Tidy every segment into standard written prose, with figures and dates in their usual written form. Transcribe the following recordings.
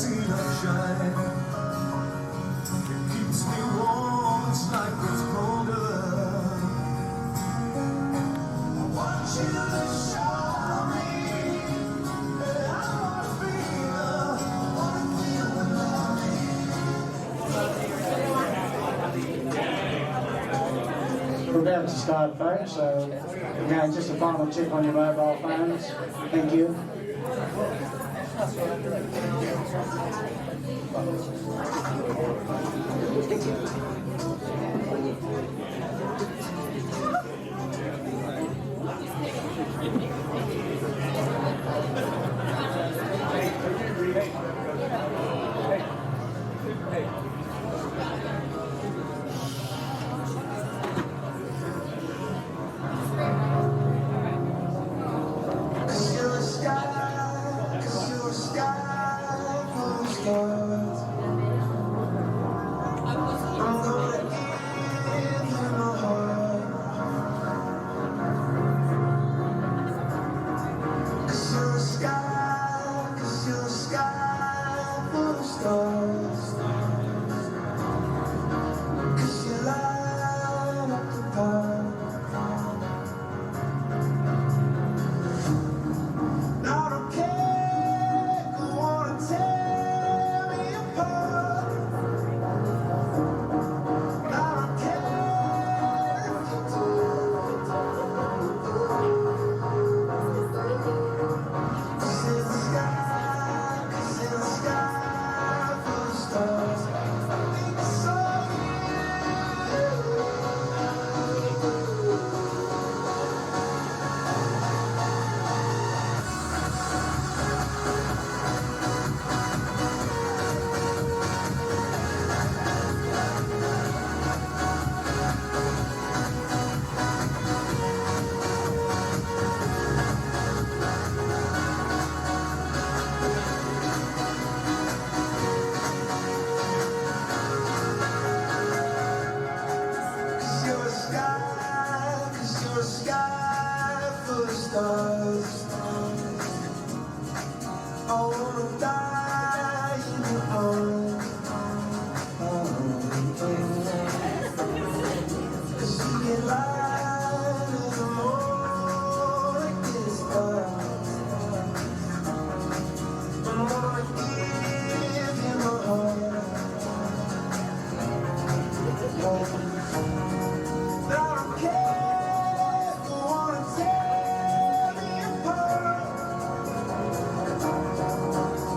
see the shine. It keeps me warm, it's like it's colder. I want you to show me that I wanna feel with love. We're about to start, folks, so again, just a final tip on your mobile phones. Thank you.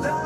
That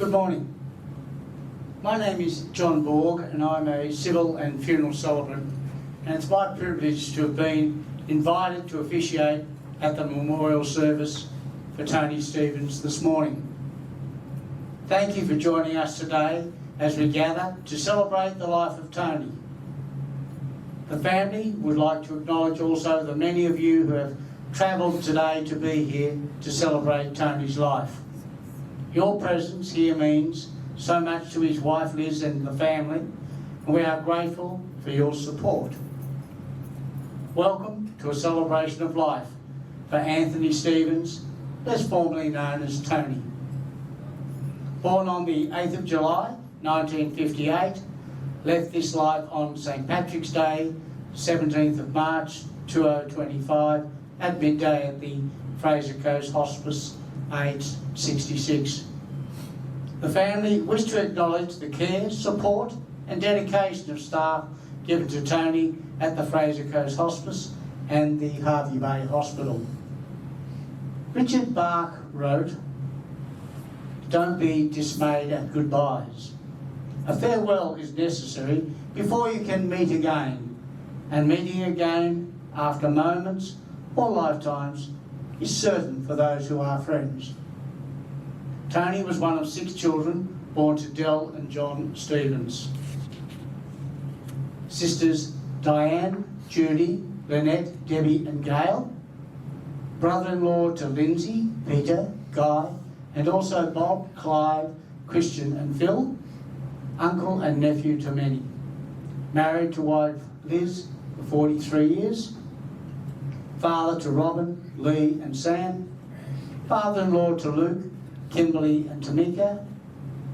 Good morning. My name is John Borg and I'm a civil and funeral celebrant, and it's my privilege to have been invited to officiate at the memorial service for Tony Stevens this morning. Thank you for joining us today as we gather to celebrate the life of Tony. The family would like to acknowledge also the many of you who have travelled today to be here to celebrate Tony's life. Your presence here means so much to his wife Liz and the family, and we are grateful for your support. Welcome to a celebration of life for Anthony Stevens, less formally known as Tony. Born on the 8th of July 1958, left this life on St Patrick's Day, 17th of March 2025, at midday at the Fraser Coast Hospice, aged 66. The family wish to acknowledge the care, support and dedication of staff given to Tony at the Fraser Coast Hospice and the Hervey Bay Hospital. Richard Bach wrote, "Don't be dismayed at goodbyes. A farewell is necessary before you can meet again, and meeting again after moments or lifetimes is certain for those who are friends." Tony was one of 6 children born to Del and John Stevens. Sisters Diane, Judy, Lynette, Debbie and Gail. Brother-in-law to Lindsay, Peter, Guy, and also Bob, Clive, Christian and Phil. Uncle and nephew to many. Married to wife Liz for 43 years. Father to Robin, Lee and Sam. Father-in-law to Luke, Kimberly and Tamika.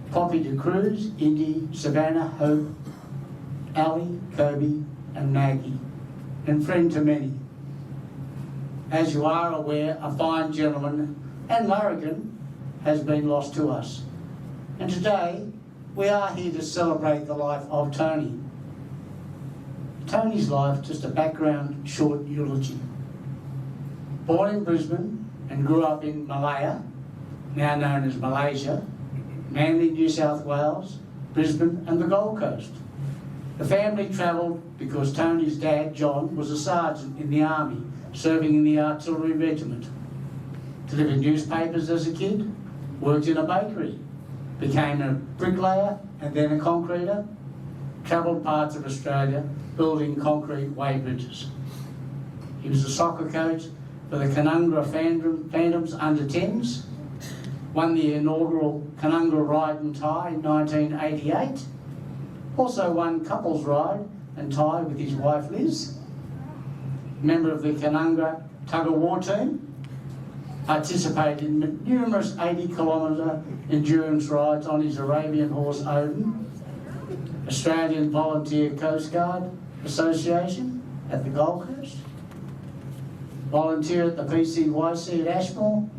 Poppy to Cruz, Indy, Savannah, Hope, Ali, Kobe and Maggie. And friend to many. As you are aware, a fine gentleman and larrakin has been lost to us. And today, we are here to celebrate the life of Tony. Tony's life, just a background short eulogy. Born in Brisbane and grew up in Malaya, now known as Malaysia, Manly, New South Wales, Brisbane and the Gold Coast. The family travelled because Tony's dad, John, was a sergeant in the army, serving in the artillery regiment. Delivered newspapers as a kid, worked in a bakery, became a bricklayer and then a concreter, travelled parts of Australia building concrete weighbridges. He was a soccer coach for the Canungra Phantoms under-10s, won the inaugural Canungra Ride and Tie in 1988, also won couples ride and tie with his wife Liz, member of the Canungra tug-of-war team, participated in numerous 80-kilometre endurance rides on his Arabian horse Odin, Australian Volunteer Coast Guard Association at the Gold Coast, volunteer at the PCYC at Ashmore,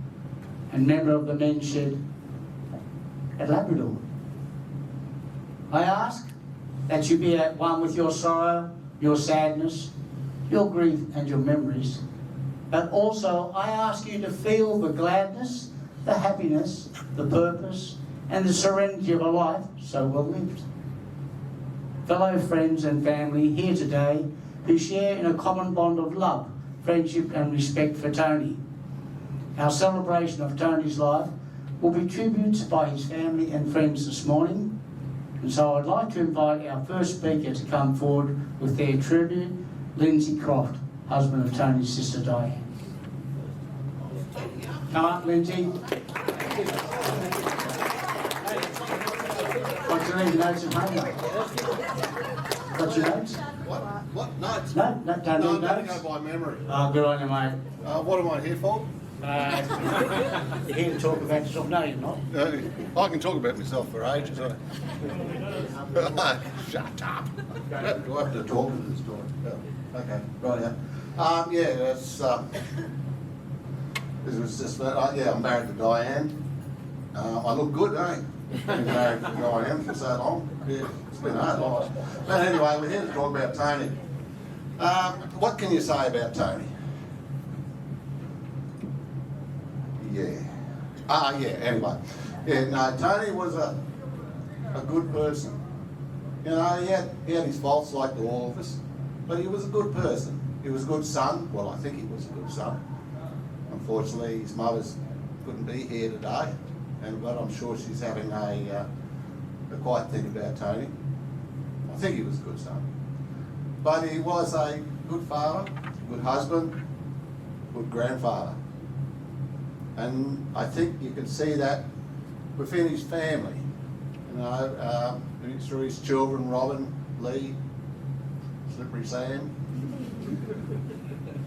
and member of the Men's Shed at Labrador. I ask that you be at one with your sorrow, your sadness, your grief and your memories, but also I ask you to feel the gladness, the happiness, the purpose and the serenity of a life so well lived. Fellow friends and family here today who share in a common bond of love, friendship and respect for Tony. Our celebration of Tony's life will be tributes by his family and friends this morning, and so I'd like to invite our first speaker to come forward with their tribute, Lindsay Croft, husband of Tony's sister Diane. Come up, Lindsay. Got your notes at home, mate? Got your notes? What notes? No, don't need No, notes. I'm going to go by memory. Oh, good on you, mate. What am I here for? You're here to talk about yourself. No, you're not. I can talk about myself for ages. Shut up. Do I have to talk to this story? Yeah. Okay, right, yeah. This was just, I'm married to Diane. I look good, eh? Been married to Diane for so long. Yeah, it's been hard life. But anyway, we're here to talk about Tony. What can you say about Tony? Yeah. Anyway. Yeah, no, Tony was a good person. You know, he had his faults like all of us, but he was a good person. He was a good son. Well, I think he was a good son. Unfortunately, his mother's couldn't be here today, but I'm sure she's having a quiet thing about Tony. I think he was a good son. But he was a good father, good husband, good grandfather. And I think you can see that within his family. You know, through his children, Robin, Lee, Slippery Sam.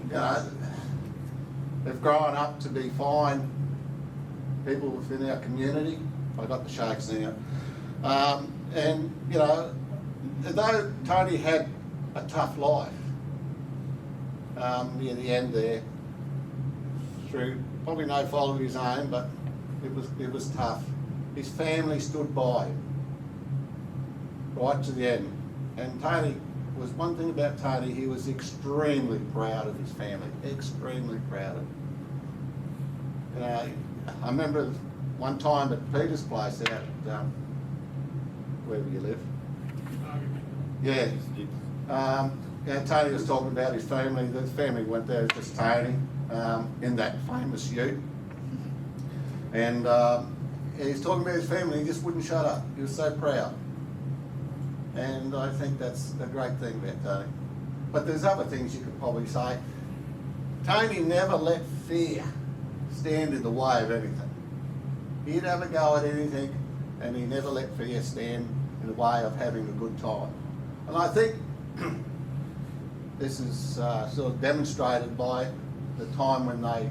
You know, they've grown up to be fine people within our community. I got the shakes now. And, you know, though Tony had a tough life near the end there, through probably no fault of his own, but it was tough. His family stood by him right to the end. And Tony was one thing about Tony, he was extremely proud of his family, extremely proud of them. You know, I remember one time at Peter's place out at, wherever you live. Yeah. Yeah, Tony was talking about his family. The family went there, it was just Tony, in that famous ute. And he's talking about his family, he just wouldn't shut up. He was so proud. And I think that's a great thing about Tony. But there's other things you could probably say. Tony never let fear stand in the way of anything. He'd have a go at anything, and he never let fear stand in the way of having a good time. And I think this is sort of demonstrated by the time when they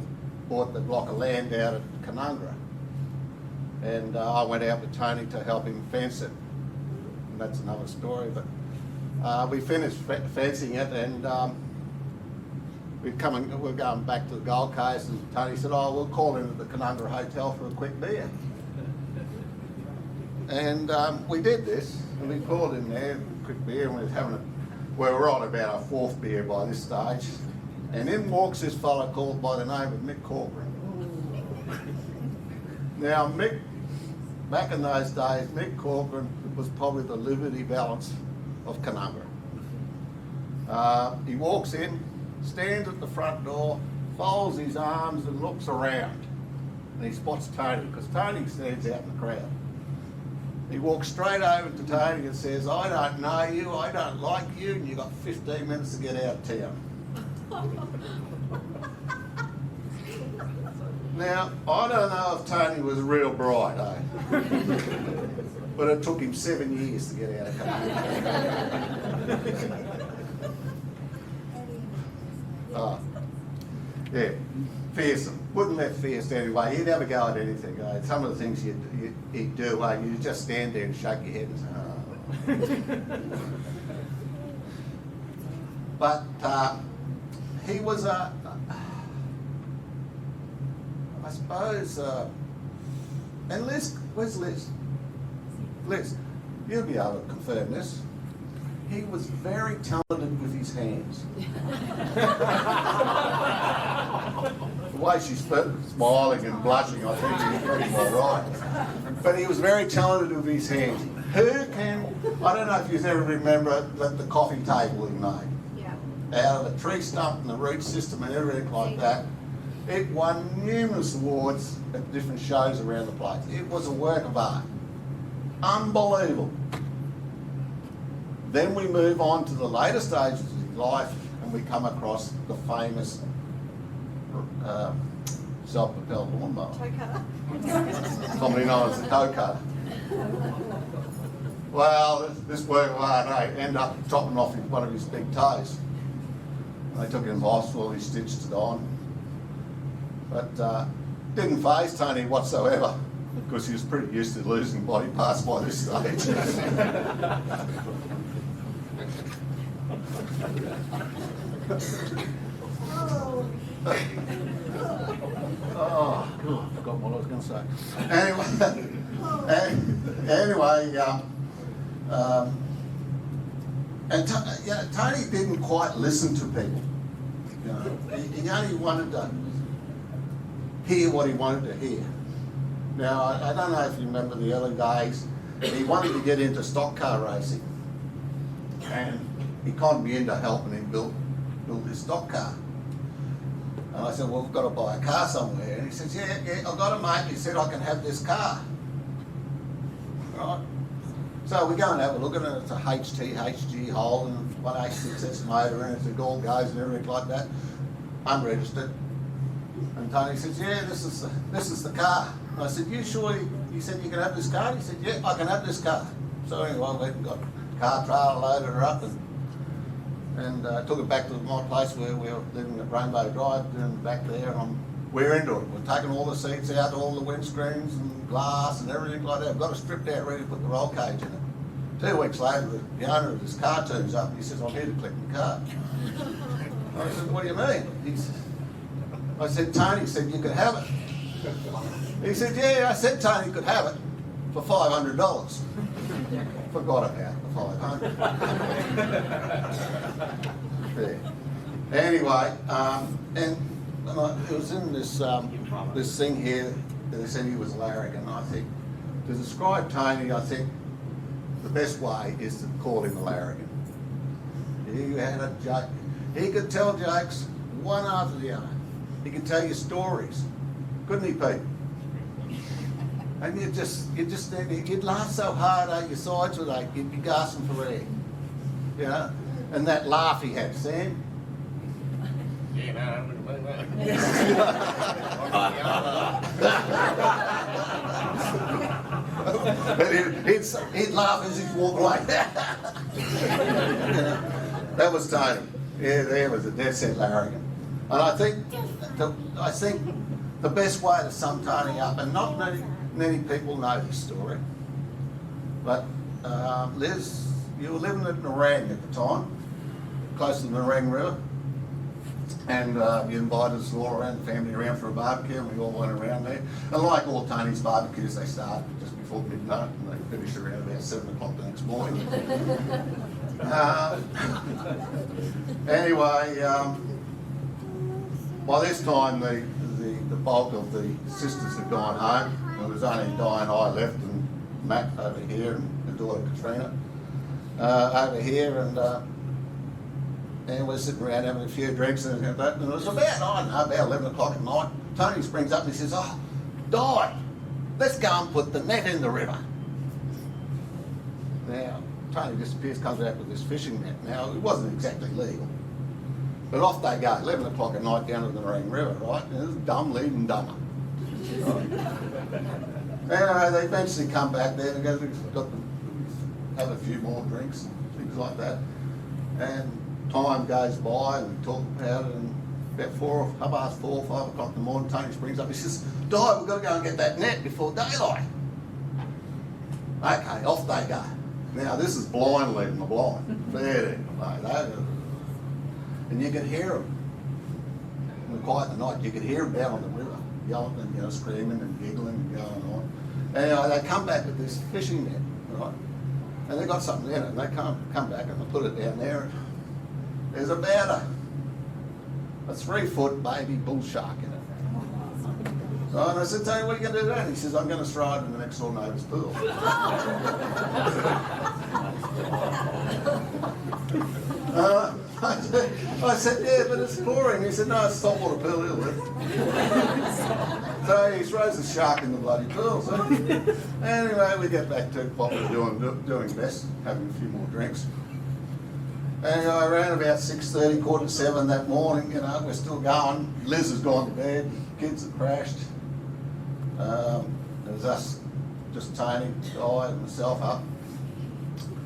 bought the block of land out at Canungra. And I went out with Tony to help him fence it. And that's another story, but we finished fencing it, and we're going back to the Gold Coast, and Tony said, oh, we'll call into the Canungra Hotel for a quick beer. And we did this, and we pulled in there, quick beer, and we were on about our fourth beer by this stage. And in walks this fellow called by the name of Mick Corcoran. Now, Mick, back in those days, Mick Corcoran was probably the Liberty Balance of Canungra. He walks in, stands at the front door, folds his arms and looks around. And he spots Tony, because Tony stands out in the crowd. He walks straight over to Tony and says, I don't know you, I don't like you, and you've got 15 minutes to get out of town. Now, I don't know if Tony was real bright, eh? But it took him 7 years to get out of Canungra. Yeah, fearsome. Wouldn't let fear stand away. He'd have a go at anything. Some of the things he'd do, you'd just stand there and shake your head and say, oh. But he was I suppose, and Liz, where's Liz? Liz, you'll be able to confirm this. He was very talented with his hands. The way she's smiling and blushing, I think she's pretty well right. But he was very talented with his hands. I don't know if you ever remember the coffee table he made. Yeah. Out of a tree stump and the root system and everything like that. It won numerous awards at different shows around the place. It was a work of art. Unbelievable. Then we move on to the later stages of his life, and we come across the famous self-propelled lawnmower. Toe cutter. Commonly known as the toe cutter. Well, this work of art, ended up chopping off one of his big toes. They took him to hospital, he stitched it on. But didn't faze Tony whatsoever, because he was pretty used to losing body parts by this stage. Oh, I forgot what I was going to say. Anyway, Tony didn't quite listen to people. You know, he only wanted to hear what he wanted to hear. Now, I don't know if you remember the early days, he wanted to get into stock car racing. And he conned me into helping him build his stock car. And I said, well, we've got to buy a car somewhere. And he says, yeah, I've got a mate. He said, I can have this car. Right? So we go and have a look at it. It's a HG Holden, 186S motor, and it's all goes and everything like that. Unregistered. And Tony says, yeah, this is the car. And I said, you sure you said you can have this car? He said, yeah, I can have this car. So anyway, we went and got a car trailer, loaded her up, and took it back to my place where we were living at Rainbow Drive, and back there, and we're into it. We're taking all the seats out, all the windscreens and glass and everything like that. We've got it stripped out, ready to put the roll cage in it. 2 weeks later, the owner of this car turns up and he says, I'm here to collect the car. I said, what do you mean? I said, Tony said you could have it. He said, yeah, I said Tony could have it for $500. Forgot about the 500. Yeah. Anyway, and it was in this thing here that they said he was a larrakin. I think to describe Tony, I think the best way is to call him a larrakin. He had a joke. He could tell jokes one after the other. He could tell you stories, couldn't he, Pete? And you'd laugh so hard, your sides would ache, you'd be gasping for air. You know? And that laugh he had, Sam. Yeah, no, I wouldn't believe But he'd laugh as he'd walk away. That was Tony. Yeah, there was a dead set larrakin. And I think the best way to sum Tony up, and not many people know this story, but Liz, you were living at Nerang at the time, close to the Nerang River, and you invited us all around, the family around for a barbecue, and we all went around there. And like all Tony's barbecues, they start just before midnight and they finish around about 7 o'clock the next morning. Anyway, by this time the bulk of the sisters had gone home. There was only Di and I left, and Matt over here, and the daughter Katrina over here, and we're sitting around having a few drinks and that. And it was about, I don't know, about 11 o'clock at night. Tony springs up and he says, oh, Di, let's go and put the net in the river. Now, Tony disappears, comes out with this fishing net. Now, it wasn't exactly legal. But off they go, 11 o'clock at night down to the Nerang River, right? And it was dumb leading dumber. Anyway, they eventually come back there and got to have a few more drinks and things like that. And time goes by and we talk about it, and about 4:30, 5 o'clock in the morning, Tony springs up. He says, Di, we've got to go and get that net before daylight. Okay, off they go. Now, this is blind leading the blind. Fair dinkum, and you could hear them. In the quiet of the night, you could hear them down on the river, yelling and screaming and giggling and going on. And they come back with this fishing net, right? And they got something in it, and they come back and they put it down there. And there's about a 3-foot baby bull shark in it. So, and I said, Tony, what are you going to do then? He says, I'm going to throw it in the next door neighbour's pool. I said, yeah, but it's chlorine. He said, no, it's saltwater pool, he'll live. So he throws the shark in the bloody pool. So anyway, we get back to what we're doing best, having a few more drinks. And around about 6:30, 6:45 that morning, we're still going. Liz has gone to bed, kids have crashed. It was us, just Tony, Di, and myself up.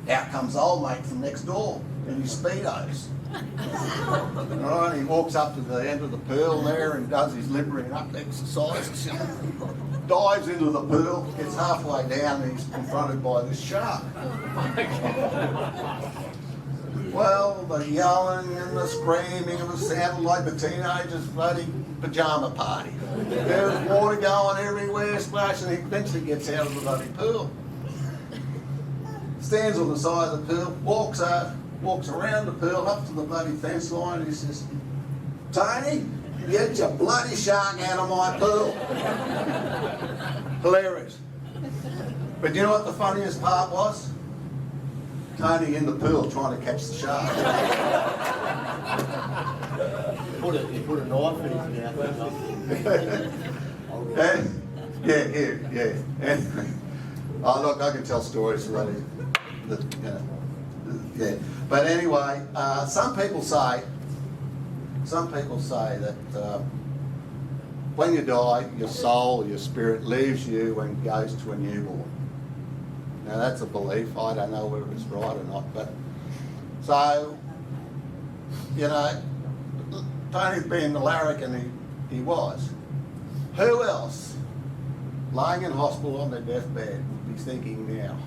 Out comes old mate from next door in his Speedos. Right, he walks up to the end of the pool there and does his limbering up exercises. Dives into the pool, gets halfway down, and he's confronted by this shark. Well, the yelling and the screaming, it sounded like the teenagers' bloody pyjama party. There's water going everywhere, splashing. He eventually gets out of the bloody pool. Stands on the side of the pool, walks around the pool, up to the bloody fence line, and he says, Tony, get your bloody shark out of my pool. Hilarious. But you know what the funniest part was? Tony in the pool trying to catch the shark. He put a knife in his mouth. Yeah. Oh, look, I can tell stories really. Yeah. But anyway, some people say that when you die, your soul, your spirit leaves you and goes to a newborn. Now that's a belief. I don't know whether it's right or not, but so you know, Tony being the larrakin he was. Who else, lying in hospital on their deathbed, would be thinking now,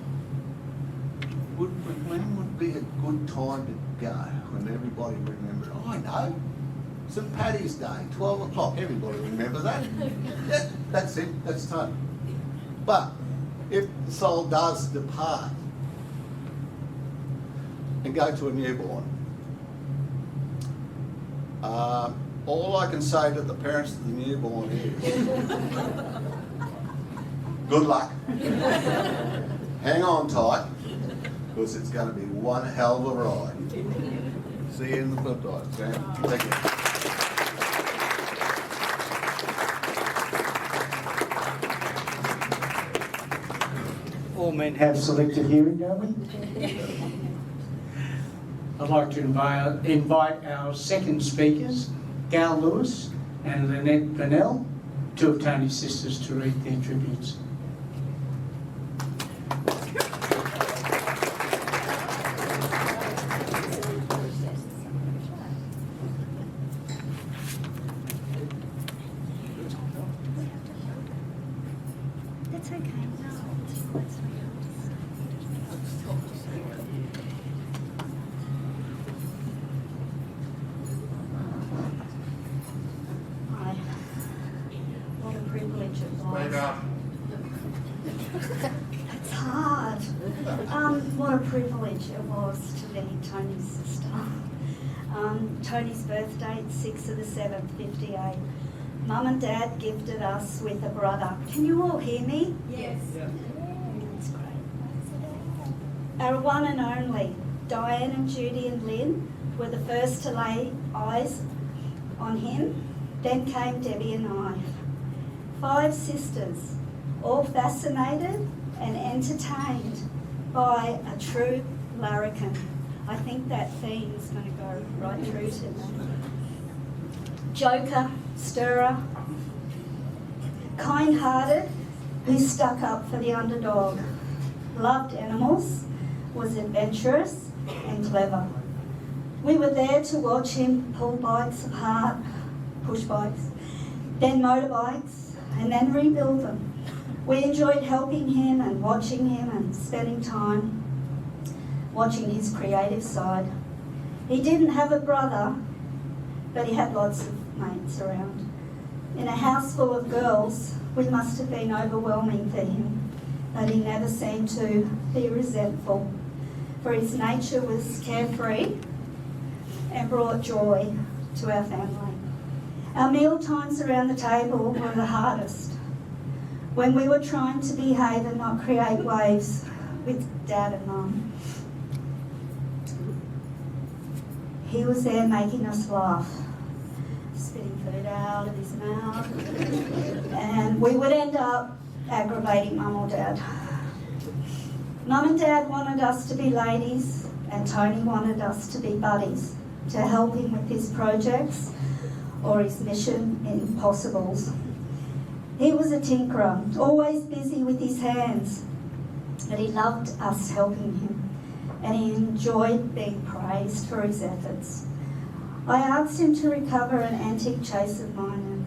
when would be a good time to go when everybody remembered? Oh, I know, St Paddy's Day, 12 o'clock. Everybody remember that? Yeah, that's it. That's Tony. But if the soul does depart and go to a newborn, all I can say to the parents of the newborn is, good luck. Hang on tight, because it's going to be one hell of a ride. See you in the flip side, Sam. Thank you. All men have selective hearing, don't we? I'd like to invite our second speakers, Gal Lewis and Lynette Burnell, two of Tony's sisters, to read their tributes. That's okay. Hi. What a privilege it was. It's hard. What a privilege it was to be Tony's sister. Tony's birth date, 6th of the 7th, 58. Mum and Dad gifted us with a brother. Can you all hear me? Yes. That's great. Our one and only, Diane and Judy and Lynn, were the first to lay eyes on him. Then came Debbie and I. 5 sisters, all fascinated and entertained by a true larrakin. I think that theme is going to go right through to them. Joker, stirrer, kind-hearted, who stuck up for the underdog, loved animals, was adventurous and clever. We were there to watch him pull bikes apart, push bikes, then motorbikes, and then rebuild them. We enjoyed helping him and watching him and spending time watching his creative side. He didn't have a brother, but he had lots of mates around. In a house full of girls, we must have been overwhelming for him, but he never seemed to be resentful, for his nature was carefree and brought joy to our family. Our meal times around the table were the hardest, when we were trying to behave and not create waves with Dad and Mum. He was there making us laugh, spitting food out of his mouth, and we would end up aggravating Mum or Dad. Mum and Dad wanted us to be ladies, and Tony wanted us to be buddies, to help him with his projects or his mission impossibles. He was a tinkerer, always busy with his hands, but he loved us helping him, and he enjoyed being praised for his efforts. I asked him to recover an antique chase of mine,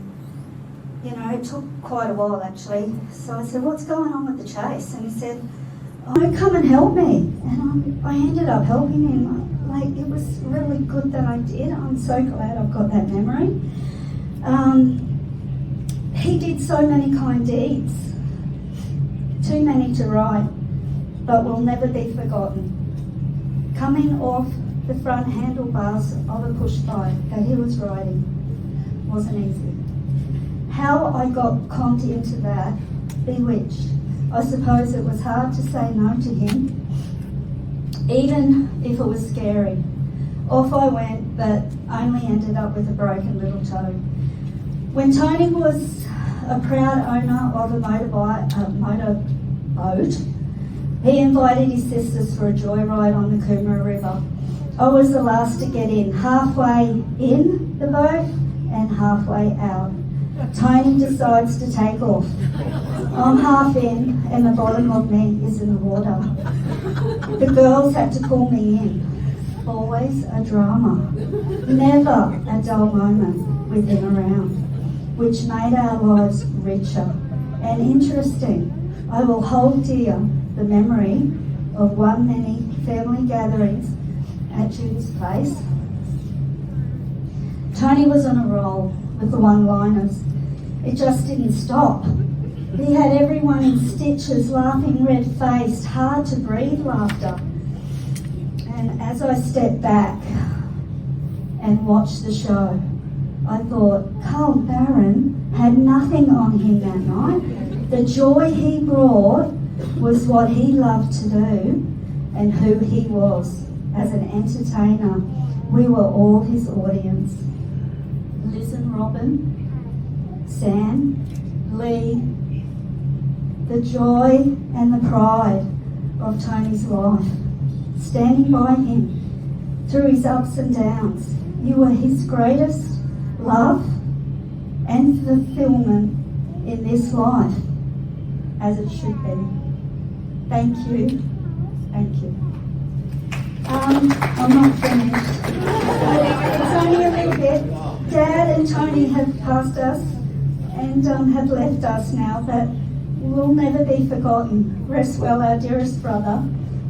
and it took quite a while actually. So I said, "What's going on with the chase?" And he said, "Oh, come and help me." And I ended up helping him. It was really good that I did. I'm so glad I've got that memory. He did so many kind deeds, too many to write, but will never be forgotten. Coming off the front handlebars of a push bike that he was riding wasn't easy. How I got conned into that bewitched. I suppose it was hard to say no to him, even if it was scary. Off I went, but only ended up with a broken little toe. When Tony was a proud owner of a motorboat, he invited his sisters for a joyride on the Coomera River. I was the last to get in, halfway in the boat and halfway out. Tony decides to take off. I'm half in and the bottom of me is in the water. The girls had to pull me in. Always a drama. Never a dull moment with him around, which made our lives richer and interesting. I will hold dear the memory of one many family gatherings at Judy's place. Tony was on a roll with the one-liners. It just didn't stop. He had everyone in stitches, laughing red-faced, hard to breathe laughter. And as I stepped back and watched the show, I thought, Carl Barron had nothing on him that night. The joy he brought was what he loved to do and who he was as an entertainer. We were all his audience. Liz and Robin, Sam, Lee, the joy and the pride of Tony's life, standing by him through his ups and downs. You were his greatest love and fulfillment in this life, as it should be. Thank you. Thank you. I'm not finished. It's only a little bit. Dad and Tony have passed us and have left us now, but we'll never be forgotten. Rest well, our dearest brother,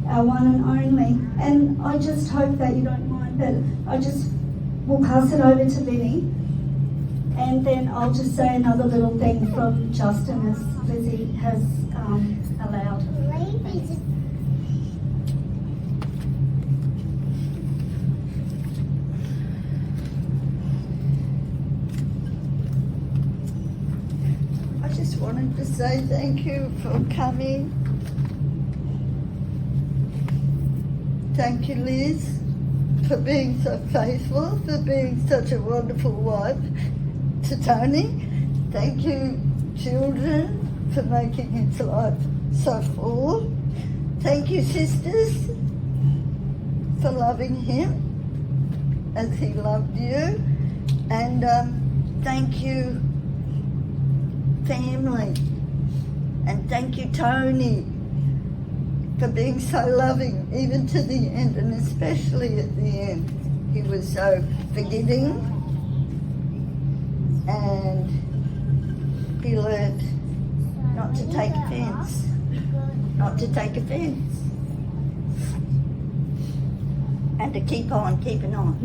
our one and only. And I just hope that you don't mind, but I just will pass it over to Vinny. And then I'll just say another little thing from Justin, as Lizzie has allowed. I just wanted to say thank you for coming. Thank you, Liz, for being so faithful, for being such a wonderful wife to Tony. Thank you, children, for making his life so full. Thank you, sisters, for loving him as he loved you. And thank you, family. And thank you, Tony, for being so loving, even to the end, and especially at the end. He was so forgiving, and he learned not to take offence, and to keep on keeping on,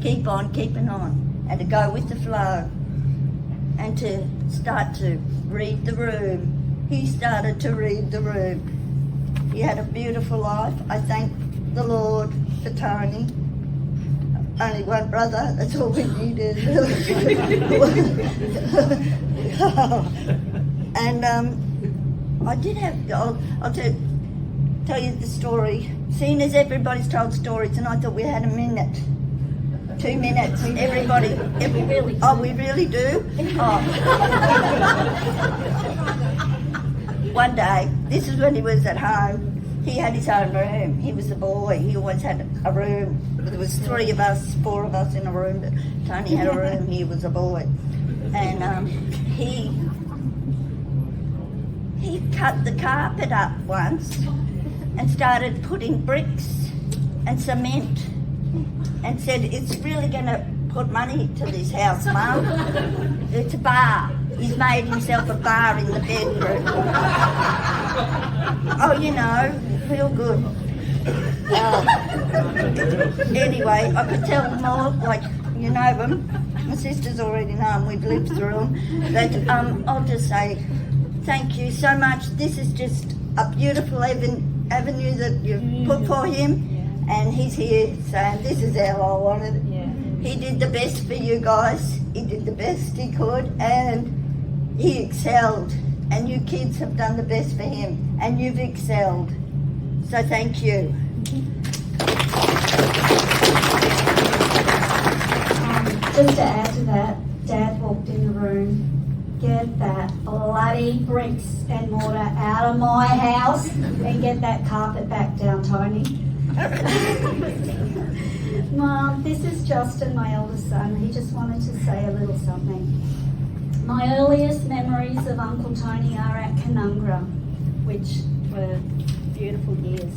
keep on keeping on, and to go with the flow, and to start to read the room. He started to read the room. He had a beautiful life. I thank the Lord for Tony. Only one brother, that's all we needed. And I did have, I'll tell you the story. Seeing as everybody's told stories, and I thought we had a minute. 2 minutes, everybody. Oh, we really do? Oh. One day, this is when he was at home, he had his own room. He was the boy, he always had a room. There was 4 of us in a room, but Tony had a room, he was a boy. And he cut the carpet up once and started putting bricks and cement and said, "It's really going to put money to this house, Mum. It's a bar." He's made himself a bar in the bedroom. Oh, you know, real good. Anyway, I could tell them all, like, you know them. My sisters already know them, we've lived through them. But I'll just say thank you so much. This is just a beautiful avenue that you've put for him. And he's here saying, this is how I wanted it. Yeah. He did the best for you guys. He did the best he could, and he excelled and you kids have done the best for him, and you've excelled. So thank you. Just to add to that, Dad walked in the room. Get that bloody bricks and mortar out of my house and get that carpet back down, Tony. Mum, this is Justin, my eldest son. He just wanted to say a little something. My earliest memories of Uncle Tony are at Canungra, which were beautiful years.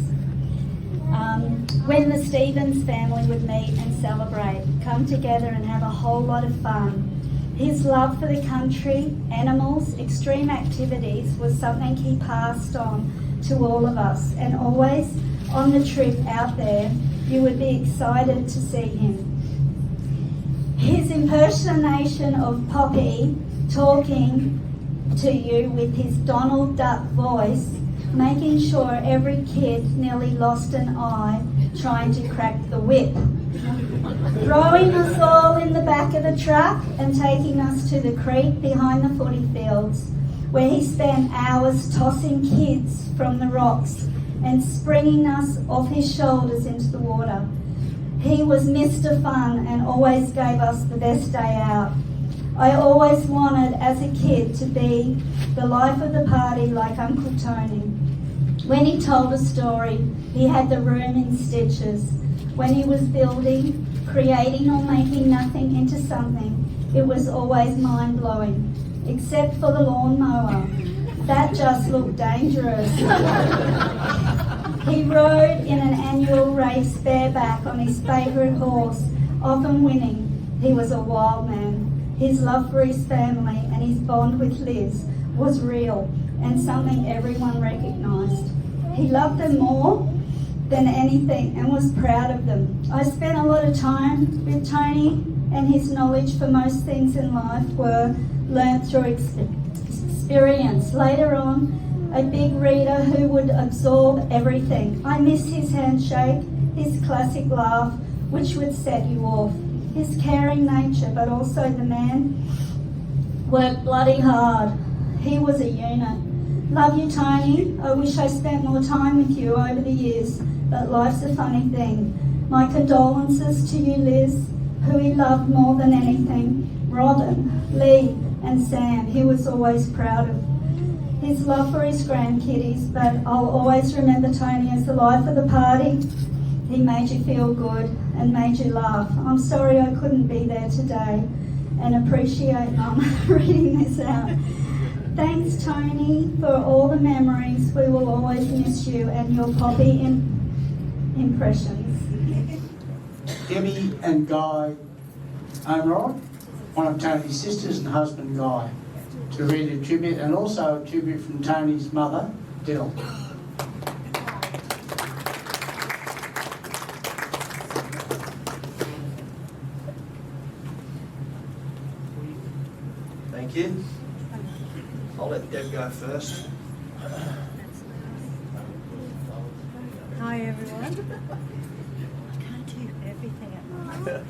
When the Stevens family would meet and celebrate, come together and have a whole lot of fun. His love for the country, animals, extreme activities was something he passed on to all of us, and always on the trip out there, you would be excited to see him. His impersonation of Poppy talking to you with his Donald Duck voice, making sure every kid nearly lost an eye trying to crack the whip. Throwing us all in the back of the truck and taking us to the creek behind the footy fields, where he spent hours tossing kids from the rocks and springing us off his shoulders into the water. He was Mr. Fun and always gave us the best day out. I always wanted as a kid to be the life of the party like Uncle Tony. When he told a story, he had the room in stitches. When he was building, creating or making nothing into something, it was always mind-blowing, except for the lawnmower. That just looked dangerous. He rode in an annual race bareback on his favourite horse, often winning. He was a wild man. His love for his family and his bond with Liz was real and something everyone recognised. He loved them more than anything and was proud of them. I spent a lot of time with Tony, and his knowledge for most things in life were learnt through experience. Later on, a big reader who would absorb everything. I miss his handshake, his classic laugh, which would set you off, his caring nature, but also the man worked bloody hard. He was a unit. Love you, Tony. I wish I spent more time with you over the years, but life's a funny thing. My condolences to you, Liz, who he loved more than anything. Robin, Lee, and Sam, he was always proud of. His love for his grandkiddies, but I'll always remember Tony as the life of the party. He made you feel good and made you laugh. I'm sorry I couldn't be there today, and appreciate Mum reading this out. Thanks, Tony, for all the memories. We will always miss you and your Poppy impressions. Debbie and Guy Omerod, one of Tony's sisters, and husband Guy, to read a tribute, and also a tribute from Tony's mother, Dill. Thank you. I'll let Deb go first. Hi everyone. I can't do everything at once.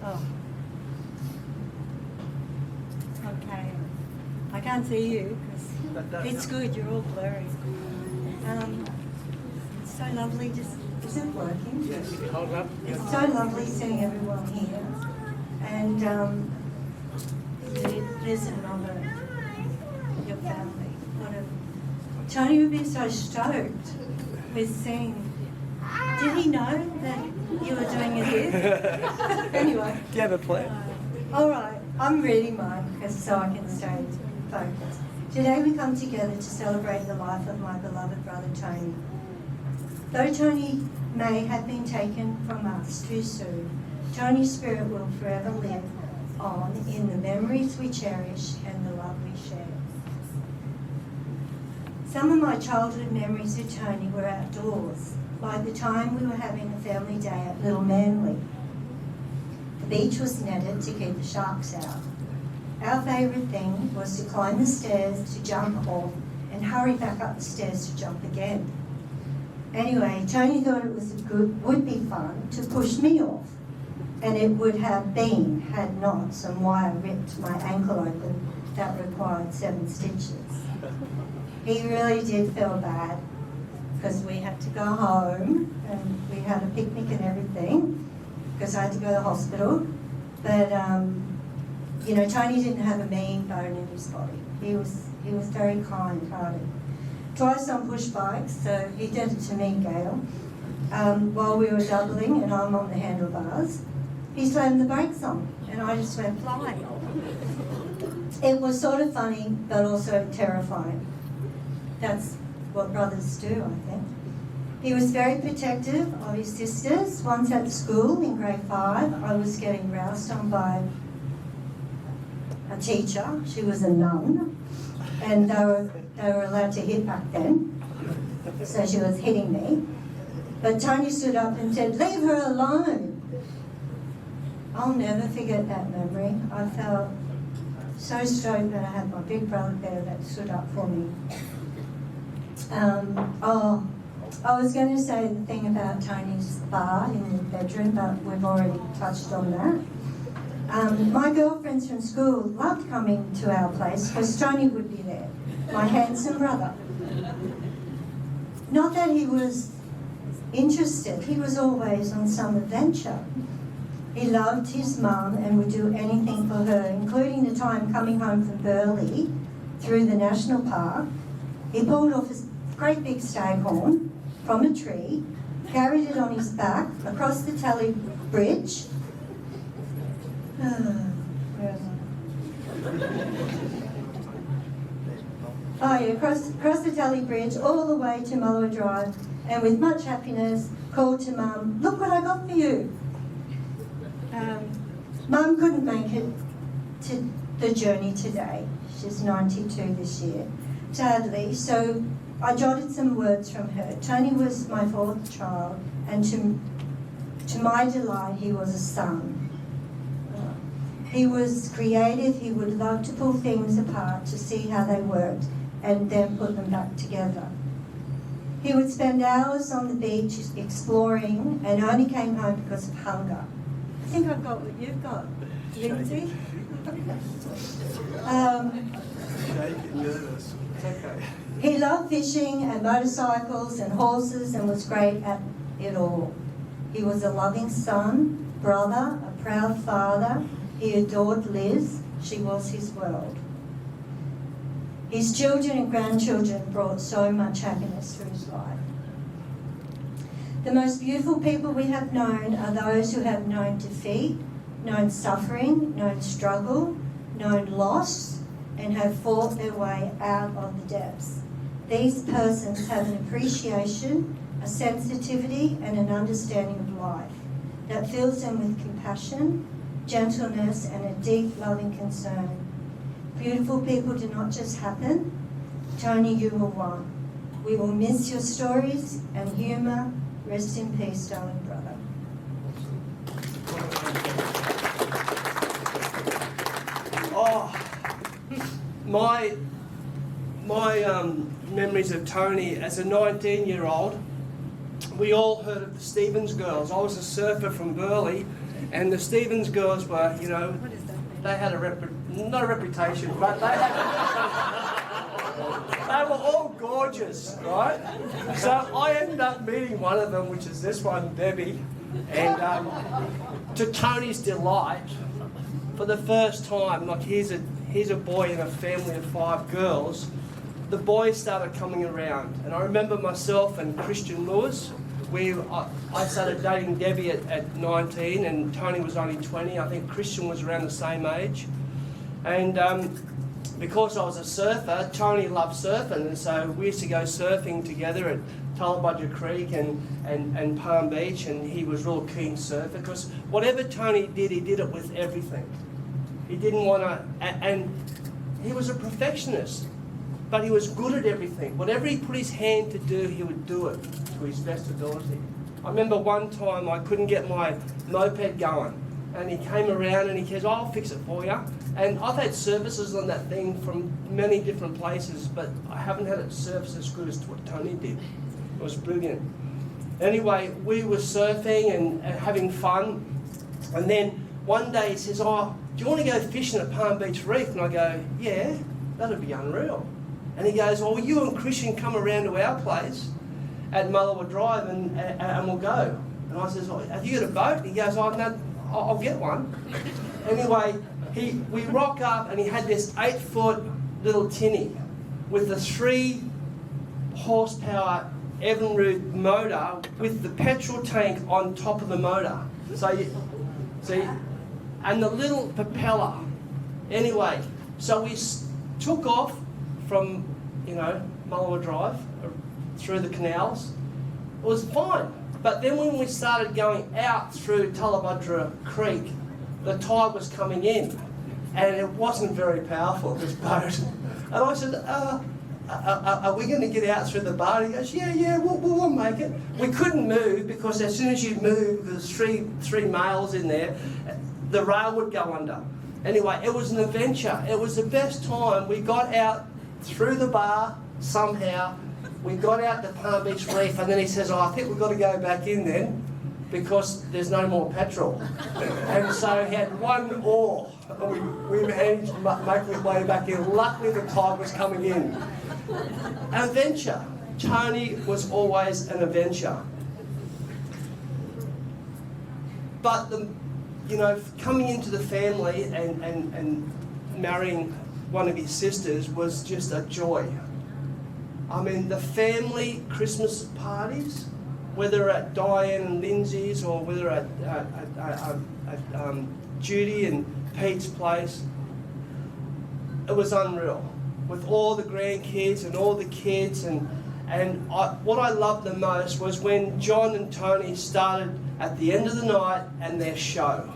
Oh. Okay. I can't see you because it's good, you're all blurry. It's so lovely just... Is it working? Yes. Hold up. It's so lovely seeing everyone here. And Liz and Robert, your family. Tony would be so stoked with seeing. Did he know that you were doing it here? Anyway. Do you have a plan? All right, I'm reading mine so I can stay focused. Today we come together to celebrate the life of my beloved brother Tony. Though Tony may have been taken from us too soon, Tony's spirit will forever live on in the memories we cherish and the love we share. Some of my childhood memories of Tony were outdoors, like the time we were having a family day at Little Manly. The beach was netted to keep the sharks out. Our favourite thing was to climb the stairs to jump off and hurry back up the stairs to jump again. Anyway, Tony thought it would be fun to push me off. and it would have been had not some wire ripped my ankle open that required 7 stitches. He really did feel bad because we had to go home and we had a picnic and everything because I had to go to the hospital. But you know, Tony didn't have a mean bone in his body. He was very kind-hearted. Twice on push bikes, so he did it to me, Gail. While we were doubling and I'm on the handlebars, he slammed the brakes on and I just went flying. It was sort of funny, but also terrifying. That's what brothers do, I think. He was very protective of his sisters. Once at school in grade 5, I was getting roused on by a teacher. She was a nun, and they were allowed to hit back then. So she was hitting me. But Tony stood up and said, "Leave her alone." I'll never forget that memory. I felt so stoked that I had my big brother there that stood up for me. I was going to say the thing about Tony's bar in the bedroom, but we've already touched on that. My girlfriends from school loved coming to our place because Tony would be there, my handsome brother. Not that he was interested, he was always on some adventure. He loved his mum and would do anything for her, including the time coming home from Burleigh through the national park. He pulled off his great big staghorn from a tree, carried it on his back across the Tally Bridge. Across the Tally Bridge all the way to Muller Drive, and with much happiness called to Mum, "Look what I got for you." Mum couldn't make it to the journey today. She's 92 this year, sadly. So I jotted some words from her. Tony was my 4th child, and to my delight, he was a son. He was creative. He would love to pull things apart to see how they worked and then put them back together. He would spend hours on the beach exploring and only came home because of hunger. I think I've got what you've got, Lindsay. He loved fishing and motorcycles and horses and was great at it all. He was a loving son, brother, a proud father. He adored Liz. She was his world. His children and grandchildren brought so much happiness to his life. The most beautiful people we have known are those who have known defeat, known suffering, known struggle, known loss, and have fought their way out of the depths. These persons have an appreciation, a sensitivity, and an understanding of life that fills them with compassion, gentleness, and a deep loving concern. Beautiful people do not just happen. Tony, you were one. We will miss your stories and humour. Rest in peace, darling brother. Oh, my memories of Tony as a 19-year-old, we all heard of the Stevens girls. I was a surfer from Burleigh, and the Stevens girls were, you know, they had not a reputation, but they were all gorgeous, right? So I ended up meeting one of them, which is this one, Debbie, and to Tony's delight, for the first time, like here's a boy in a family of 5 girls, the boys started coming around. And I remember myself and Christian Lewis, I started dating Debbie at 19 and Tony was only 20. I think Christian was around the same age. And because I was a surfer, Tony loved surfing, and so we used to go surfing together at Tullabudger Creek and Palm Beach, and he was a real keen surfer because whatever Tony did, he did it with everything. He didn't want to, and he was a perfectionist, but he was good at everything. Whatever he put his hand to do, he would do it to his best ability. I remember one time I couldn't get my moped going, and he came around and he says, "Oh, I'll fix it for you." And I've had services on that thing from many different places, but I haven't had it serviced as good as what Tony did. It was brilliant. Anyway, we were surfing and having fun, And then one day he says, "Oh, do you want to go fishing at Palm Beach Reef?" And I go, "Yeah, that'd be unreal." And he goes, "Well, you and Christian come around to our place at Mullewa Drive and we'll go." And I says, "Oh, have you got a boat?" And he goes, "Oh, no, I'll get one." Anyway, we rock up and he had this 8-foot little tinny with a 3 horsepower Evinrude motor with the petrol tank on top of the motor. So you see, and the little propeller. Anyway, so we took off from, Mullewa Drive through the canals. It was fine. But then when we started going out through Tullabudra Creek, the tide was coming in and it wasn't very powerful, this boat. And I said, are we going to get out through the bar? And he goes, yeah, we'll make it. We couldn't move because as soon as you move, there's three males in there, the rail would go under. Anyway, it was an adventure. It was the best time. We got out through the bar somehow. We got out to Palm Beach Reef, and then he says, "Oh, I think we've got to go back in then because there's no more petrol." And so he had 1 oar. We managed to make our way back in. Luckily, the tide was coming in. An adventure. Tony was always an adventure. But coming into the family and marrying one of his sisters was just a joy. I mean, the family Christmas parties, whether at Diane and Lindsay's or whether at Judy and Pete's place, it was unreal. With all the grandkids and all the kids, what I loved the most was when John and Tony started at the end of the night and their show,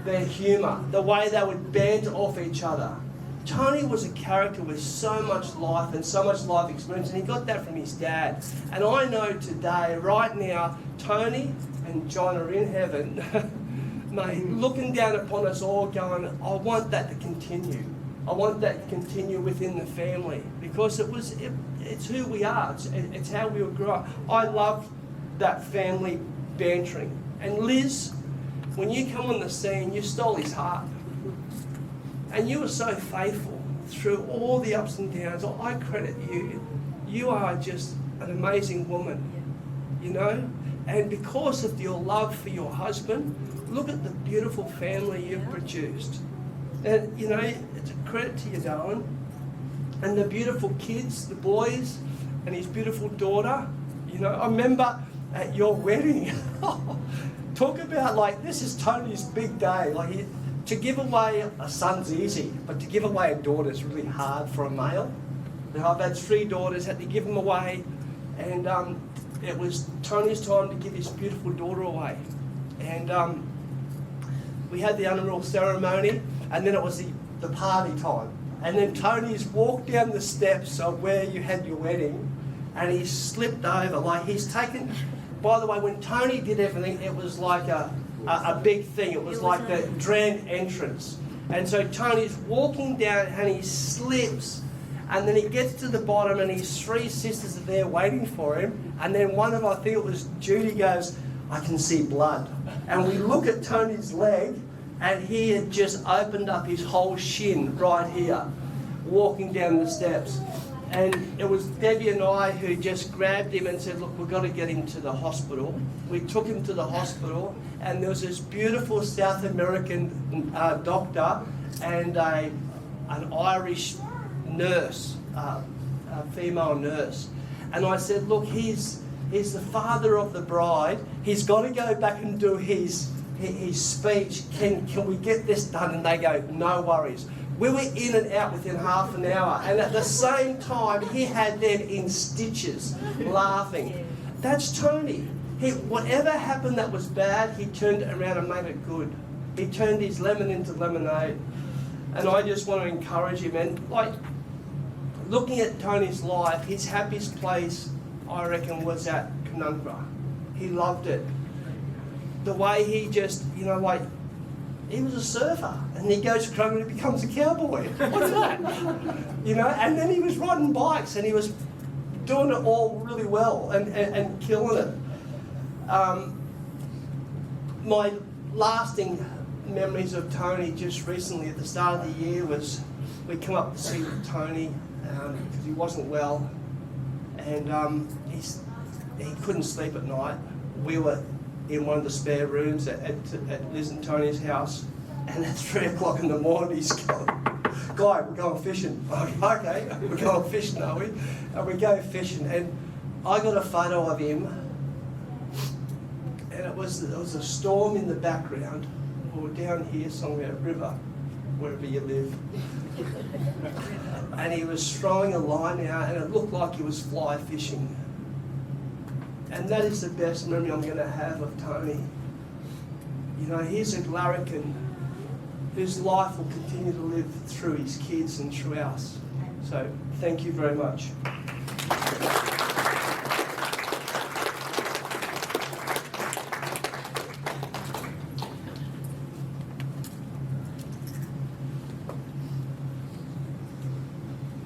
their humour, the way they would banter off each other. Tony was a character with so much life and so much life experience, and he got that from his dad. And I know today, right now, Tony and John are in heaven, mate, looking down upon us all going, I want that to continue. I want that to continue within the family because it's who we are. It's how we grew up. I loved that family bantering. And Liz, when you come on the scene, you stole his heart. And you were so faithful through all the ups and downs. I credit you. You are just an amazing woman, And because of your love for your husband, look at the beautiful family you've produced. And, it's a credit to you, darling. And the beautiful kids, the boys, and his beautiful daughter. I remember at your wedding, talk about this is Tony's big day. To give away a son's easy, but to give away a daughter is really hard for a male. I've had 3 daughters, had to give them away, and it was Tony's time to give his beautiful daughter away. And we had the unreal ceremony, and then it was the party time. And then Tony's walked down the steps of where you had your wedding, and he slipped over. He's taken. By the way, when Tony did everything, it was like a big thing. It was like the grand entrance. And so Tony's walking down and he slips, and then he gets to the bottom and his 3 sisters are there waiting for him. And then one of, I think it was Judy, goes, "I can see blood." And we look at Tony's leg and he had just opened up his whole shin right here, walking down the steps. And it was Debbie and I who just grabbed him and said, "Look, we've got to get him to the hospital." We took him to the hospital, and there was this beautiful South American doctor and an Irish nurse, a female nurse. And I said, "Look, he's the father of the bride. He's got to go back and do his speech. Can we get this done?" And they go, "No worries." We were in and out within half an hour, and at the same time, he had them in stitches, laughing. That's Tony. Whatever happened that was bad, he turned it around and made it good. He turned his lemon into lemonade. And I just want to encourage him. And looking at Tony's life, his happiest place, I reckon, was at Canungra. He loved it. The way he just, he was a surfer, and he goes to Canungra and he becomes a cowboy. What's that? And then he was riding bikes, and he was doing it all really well and killing it. My lasting memories of Tony just recently at the start of the year was we come up to see Tony because he wasn't well, and he couldn't sleep at night. We were in one of the spare rooms at Liz and Tony's house, and at 3 o'clock in the morning he's going, "Guy, we're going fishing." Okay, we're going fishing, are we? And we go fishing, and I got a photo of him, and there was a storm in the background, or down here somewhere, river, wherever you live. And he was throwing a line out, and it looked like he was fly fishing. And that is the best memory I'm going to have of Tony. You know, he's a larrakin whose life will continue to live through his kids and through us. So, thank you very much.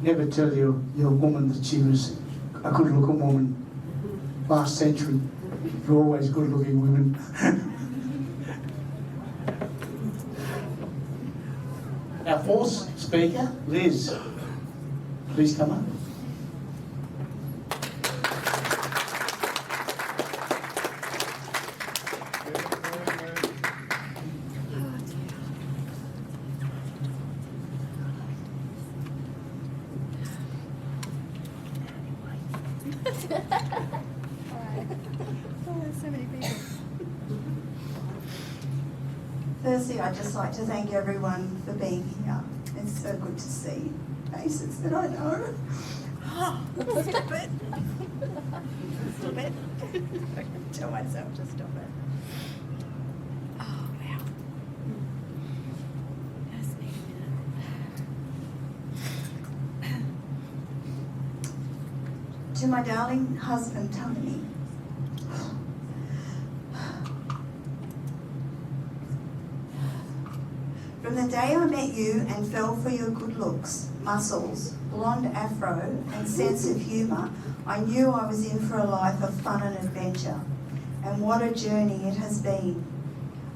Never tell your woman that she was a good-looking woman. Last century, you're always good-looking women. Our fourth speaker, Liz. Please come up. Firstly, I'd just like to thank everyone for being here. It's so good to see faces that I know. Stop it. Stop it. I can tell myself to stop it. Oh, wow. To my darling husband, Tony. From the day I met you and fell for your good looks, muscles, blonde afro and sense of humour, I knew I was in for a life of fun and adventure. And what a journey it has been.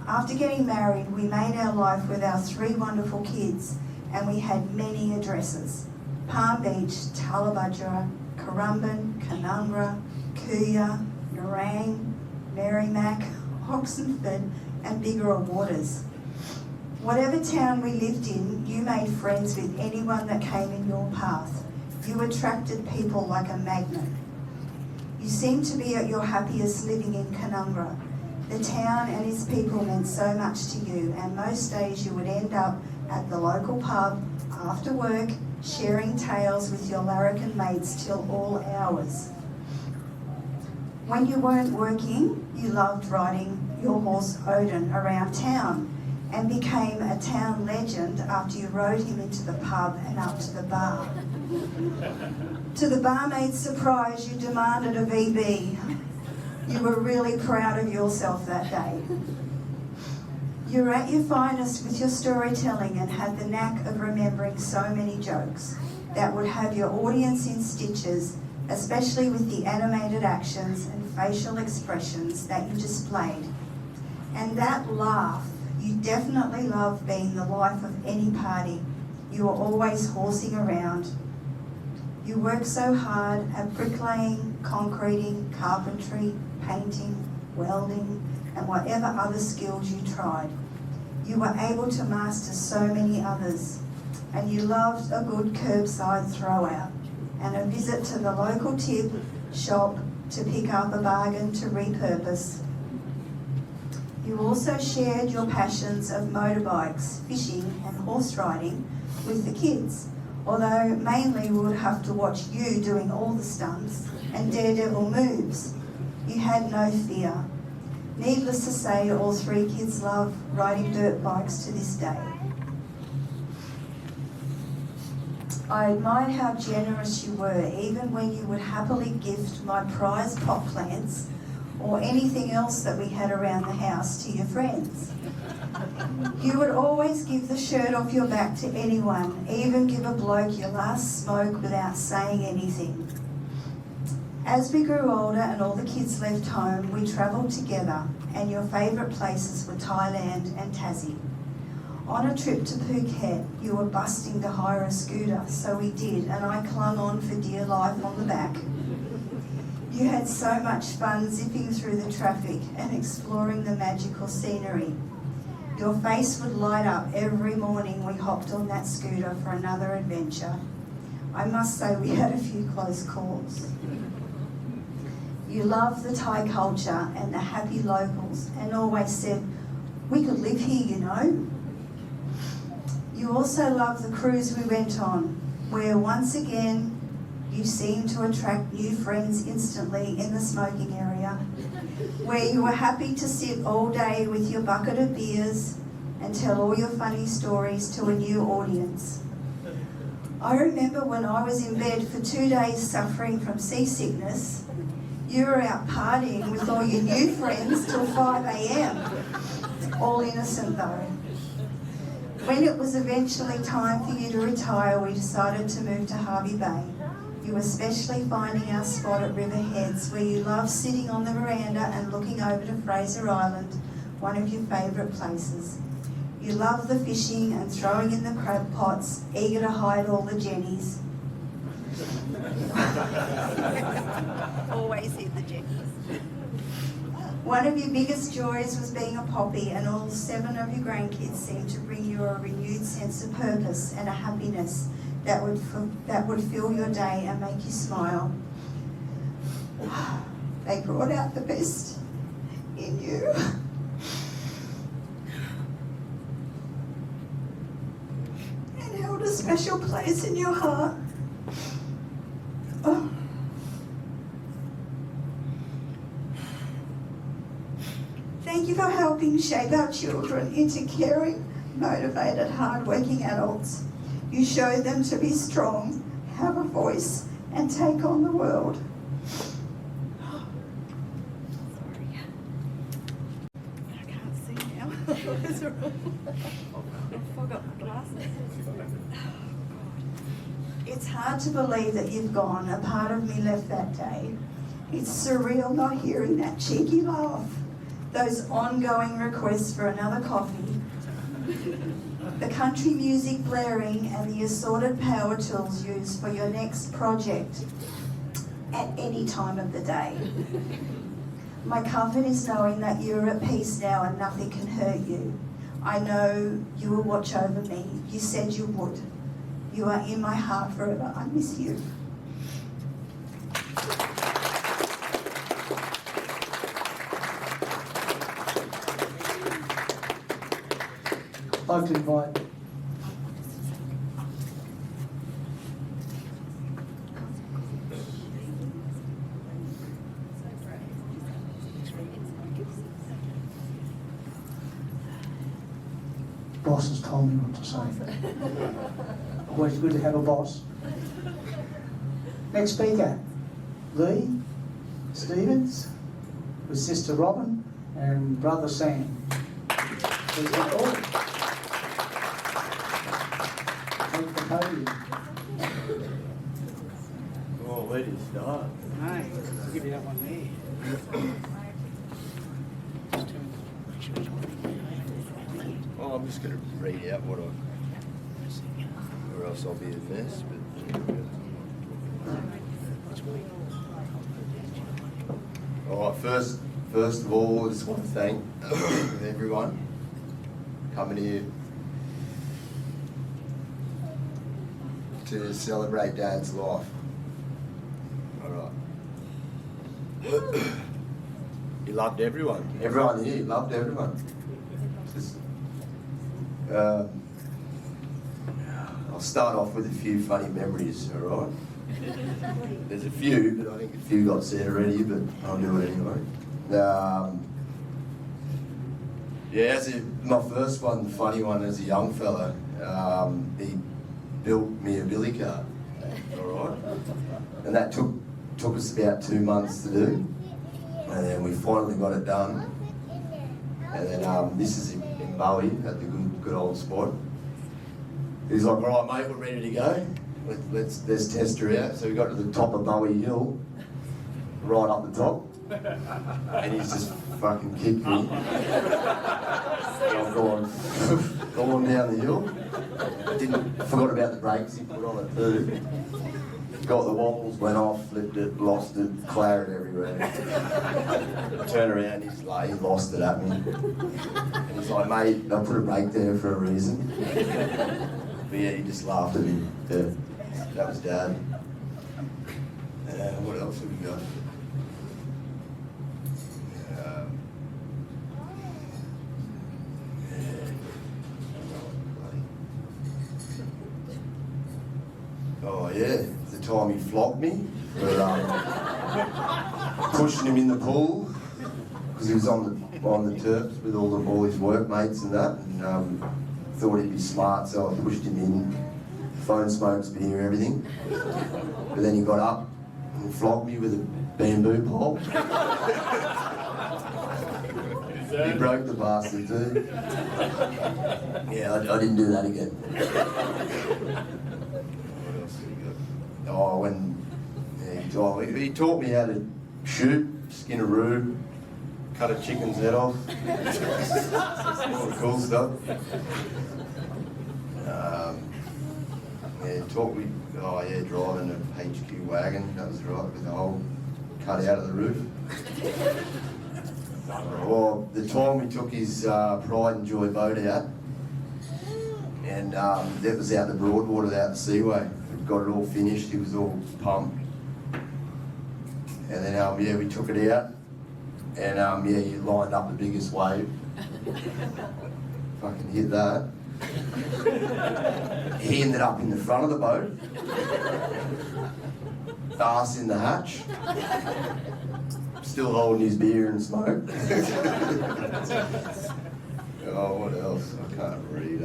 After getting married, we made our life with our 3 wonderful kids, and we had many addresses. Palm Beach, Tallabudgera, Currumbin, Canungra, Kuya, Nerang, Merrimack, Oxenford and Bigger Waters. Whatever town we lived in, you made friends with anyone that came in your path. You attracted people like a magnet. You seemed to be at your happiest living in Canungra. The town and its people meant so much to you, and most days you would end up at the local pub after work, sharing tales with your larrakin mates till all hours. When you weren't working, you loved riding your horse Odin around town, and became a town legend after you rode him into the pub and up to the bar. To the barmaid's surprise, you demanded a VB. You were really proud of yourself that day. You were at your finest with your storytelling and had the knack of remembering so many jokes that would have your audience in stitches, especially with the animated actions and facial expressions that you displayed. And that laugh, you definitely loved being the life of any party. You were always horsing around. You worked so hard at bricklaying, concreting, carpentry, painting, welding, and whatever other skills you tried. You were able to master so many others, and you loved a good curbside throwout and a visit to the local tip shop to pick up a bargain to repurpose. You also shared your passions of motorbikes, fishing and horse riding with the kids, although mainly we would have to watch you doing all the stunts and daredevil moves. You had no fear. Needless to say, all 3 kids love riding dirt bikes to this day. I admired how generous you were, even when you would happily gift my prized pot plants or anything else that we had around the house to your friends. You would always give the shirt off your back to anyone, even give a bloke your last smoke without saying anything. As we grew older and all the kids left home, we travelled together, and your favourite places were Thailand and Tassie. On a trip to Phuket, you were busting to hire a scooter, so we did, and I clung on for dear life on the back. You had so much fun zipping through the traffic and exploring the magical scenery. Your face would light up every morning we hopped on that scooter for another adventure. I must say we had a few close calls. You loved the Thai culture and the happy locals and always said, "We could live here, you know." You also loved the cruise we went on, where once again you seemed to attract new friends instantly in the smoking area, where you were happy to sit all day with your bucket of beers and tell all your funny stories to a new audience. I remember when I was in bed for 2 days suffering from seasickness, you were out partying with all your new friends till 5 a.m. All innocent though. When it was eventually time for you to retire, we decided to move to Harvey Bay. You especially finding our spot at River Heads, where you loved sitting on the veranda and looking over to Fraser Island, one of your favourite places. You loved the fishing and throwing in the crab pots, eager to hide all the jennies. Always hit the jennies. One of your biggest joys was being a poppy, and all 7 of your grandkids seemed to bring you a renewed sense of purpose and a happiness that would fill your day and make you smile. They brought out the best in you. And held a special place in your heart. Oh. Thank you for helping shape our children into caring, motivated, hard-working adults. You showed them to be strong, have a voice, and take on the world. Sorry. I can't see now. I forgot my glasses. It's hard to believe that you've gone. A part of me left that day. It's surreal not hearing that cheeky laugh, those ongoing requests for another coffee, the country music blaring and the assorted power tools used for your next project at any time of the day. My comfort is knowing that you're at peace now and nothing can hurt you. I know you will watch over me. You said you would. You are in my heart forever. I miss you. I'd like to invite boss has told me what to say. Always good to have a boss. Next speaker, Lee Stevens, with Sister Robin and Brother Sam. Please come forward. Take the podium. Oh, where do you start? Hey, I'll give you that one there. Oh, I'm just going to read out what or else I'll be a mess. All right, first of all, I just want to thank everyone coming here to celebrate Dad's life. All right. You loved everyone. Everyone here loved everyone. Just, I'll start off with a few funny memories, all right? There's a few, but I think a few got said already, but I'll do it anyway. Yeah, my first one, the funny one, as a young fella, he built me a billy cart, all right? And that took us about 2 months to do, and then we finally got it done. And then this is in Bowie at the good old spot. He's like, all right, mate, we're ready to go. Let's test her out. So we got to the top of Bowie Hill, right up the top. And he's just fucking kicked me. And I've gone down the hill. Forgot about the brakes he put on it too. Got the wobbles, went off, flipped it, lost it, claret everywhere. Turned around, he lost it at me. And he's like, mate, I put a brake there for a reason. But yeah, he just laughed at me. Yeah, that was Dad. What else have we got? Oh yeah, the time he flogged me for pushing him in the pool because he was on the turfs with all his workmates and that, and thought he'd be smart, so I pushed him in. Phone smokes, beer, everything. But then he got up and flogged me with a bamboo pole. He broke the bastard too. Yeah, I didn't do that again. Oh, he taught me how to shoot, skin a roo, cut a chicken's head off, all the cool stuff. Taught me, driving a HQ wagon, that was right, with the hole cut out of the roof. Well, the time we took his Pride and Joy boat out, and that was out the Broadwater, out the Seaway. Got it all finished, he was all pumped. And then, we took it out, and he lined up the biggest wave. Fucking hit that. He ended up in the front of the boat, ass in the hatch, still holding his beer and smoke. Oh, what else? I can't read,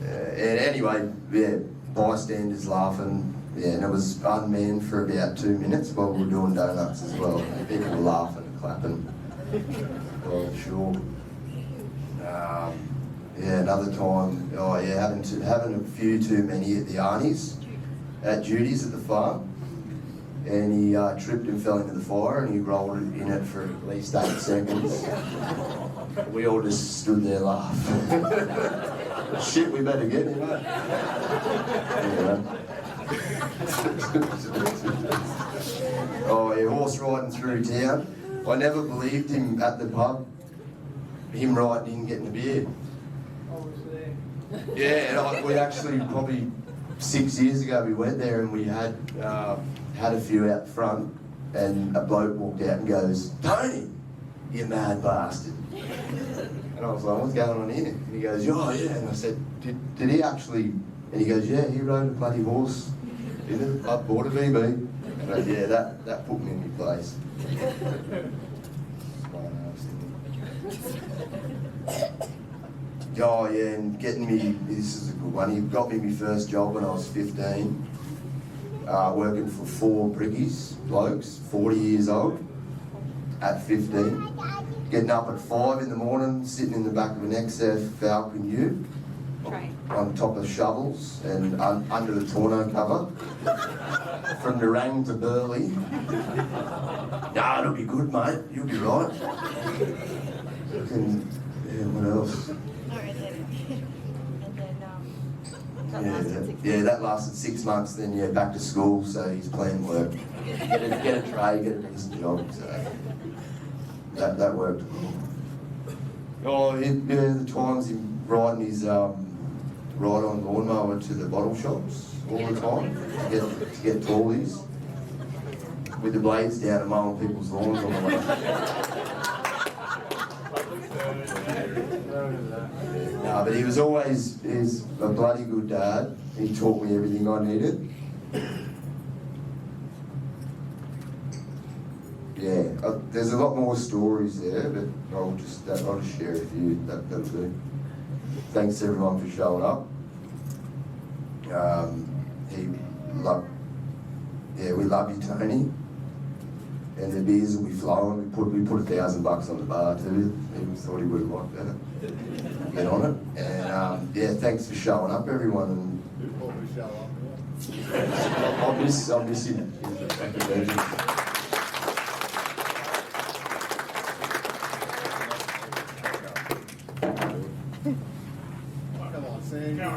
and anyway, yeah, bystanders laughing, and it was unmanned for about 2 minutes while we were doing donuts as well. People were laughing and clapping. Oh, sure. Another time, having a few too many at the Arnie's, at Judy's at the farm, and he tripped and fell into the fire, and he rolled in it for at least 8 seconds. We all just stood there laughing. Shit, we better get him, mate. Horse riding through town. I never believed him at the pub, him riding in getting a beer. Yeah, and we actually, probably 6 years ago, we went there and we had a few out front, and a bloke walked out and goes, "Tony, you mad bastard." And I was like, "What's going on here?" And he goes, "Oh yeah." And I said, did he actually? And he goes, "Yeah, he rode a bloody horse in it. I bought a VB." And I said, "Yeah, that put me in my place." Oh yeah, and getting me, this is a good one, he got me my first job when I was 15, working for 4 brickies, blokes, 40 years old, at 15. Getting up at 5 in the morning, sitting in the back of an XF Falcon U, on top of shovels and under the tonneau cover, from Nerang to Burleigh. Nah, it'll be good, mate, you'll be right. And, what else? That lasted 6 months, then back to school, so he's playing work. Get a trade, get a decent job, so that worked. Oh, the times him riding his ride-on lawnmower to the bottle shops all the time to get tallies, with the blades down and mowing people's lawns on the way. No, but he was always a bloody good dad. He taught me everything I needed. There's a lot more stories there, but I'll just share a few. That'll do. Thanks everyone for showing up. We love you, Tony. And the beers will be flowing. We put $1,000 on the bar too. He thought he would have liked that. Get on it. And thanks for showing up, everyone. And I'll miss him. Thank you, Virgin. Come on, Sam. Come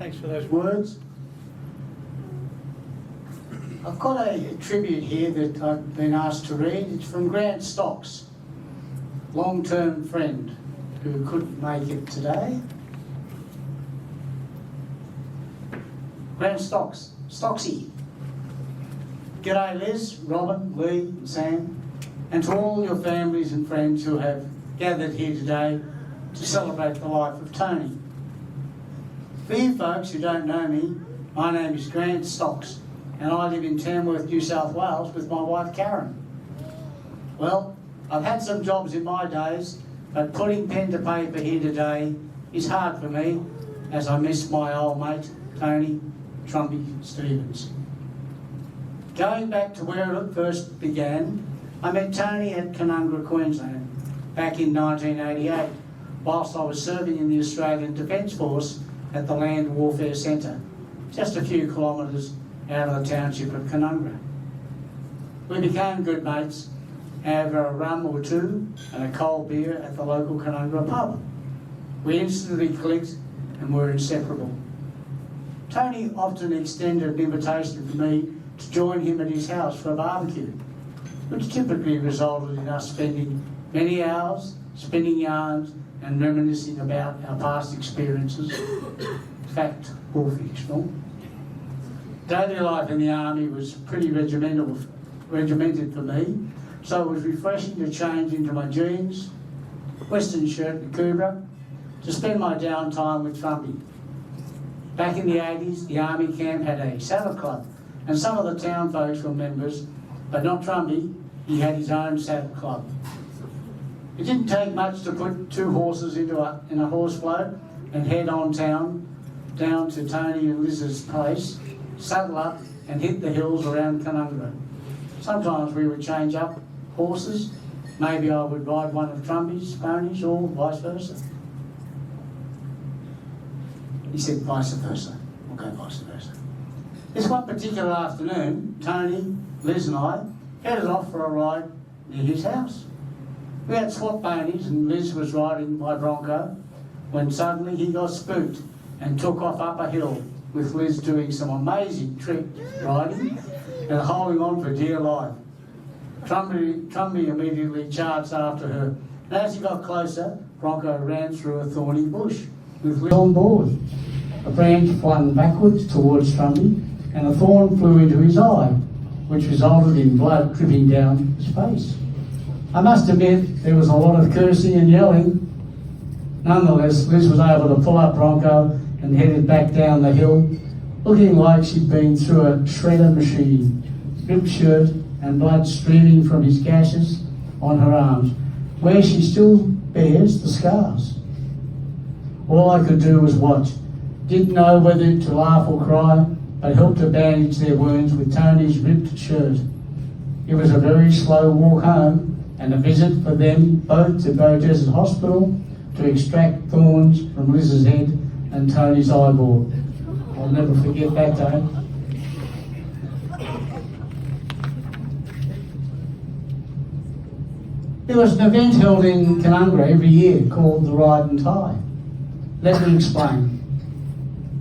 Thanks for those words. I've got a tribute here that I've been asked to read. It's from Grant Stocks, long-term friend who couldn't make it today. Grant Stocks, Stocksy. G'day Liz, Robin, Lee and Sam, and to all your families and friends who have gathered here today to celebrate the life of Tony. For you folks who don't know me, my name is Grant Stocks and I live in Tamworth, New South Wales with my wife Karen. Well, I've had some jobs in my days, but putting pen to paper here today is hard for me as I miss my old mate, Tony Trumpy Stevens. Going back to where it first began, I met Tony at Canungra, Queensland back in 1988 whilst I was serving in the Australian Defence Force at the Land Warfare Centre, just a few kilometres out of the township of Canungra. We became good mates over a rum or two and a cold beer at the local Canungra pub. We instantly clicked and were inseparable. Tony often extended an invitation for me to join him at his house for a barbecue, which typically resulted in us spending many hours spinning yarns and reminiscing about our past experiences, fact or fictional. Daily life in the army was pretty regimented for me, so it was refreshing to change into my jeans, western shirt and kubra, to spend my downtime with Trumpy. Back in the 80s, the army camp had a saddle club, and some of the town folks were members, but not Trumpy. He had his own saddle club. It didn't take much to put two horses in a horse float and head on down to Tony and Liz's place, saddle up and hit the hills around Canungra. Sometimes we would change up horses. Maybe I would ride one of Trumpy's ponies or vice versa. He said vice versa. We'll go vice versa. This one particular afternoon, Tony, Liz and I headed off for a ride near his house. We had swap ponies and Liz was riding my Bronco when suddenly he got spooked and took off up a hill with Liz doing some amazing trick riding and holding on for dear life. Trumpy immediately charged after her, and as he got closer, Bronco ran through a thorny bush with Liz on board. A branch flung backwards towards Trumpy and a thorn flew into his eye, which resulted in blood dripping down his face. I must admit there was a lot of cursing and yelling. Nonetheless, Liz was able to pull up Bronco and headed back down the hill, looking like she'd been through a shredder machine, ripped shirt and blood streaming from his gashes on her arms, where she still bears the scars. All I could do was watch. Didn't know whether to laugh or cry, but helped to bandage their wounds with Tony's ripped shirt. It was a very slow walk home and a visit for them both to Bow Desert Hospital to extract thorns from Liz's head and Tony's eyeball. I'll never forget that day. There was an event held in Canungra every year called the Ride and Tie. Let me explain.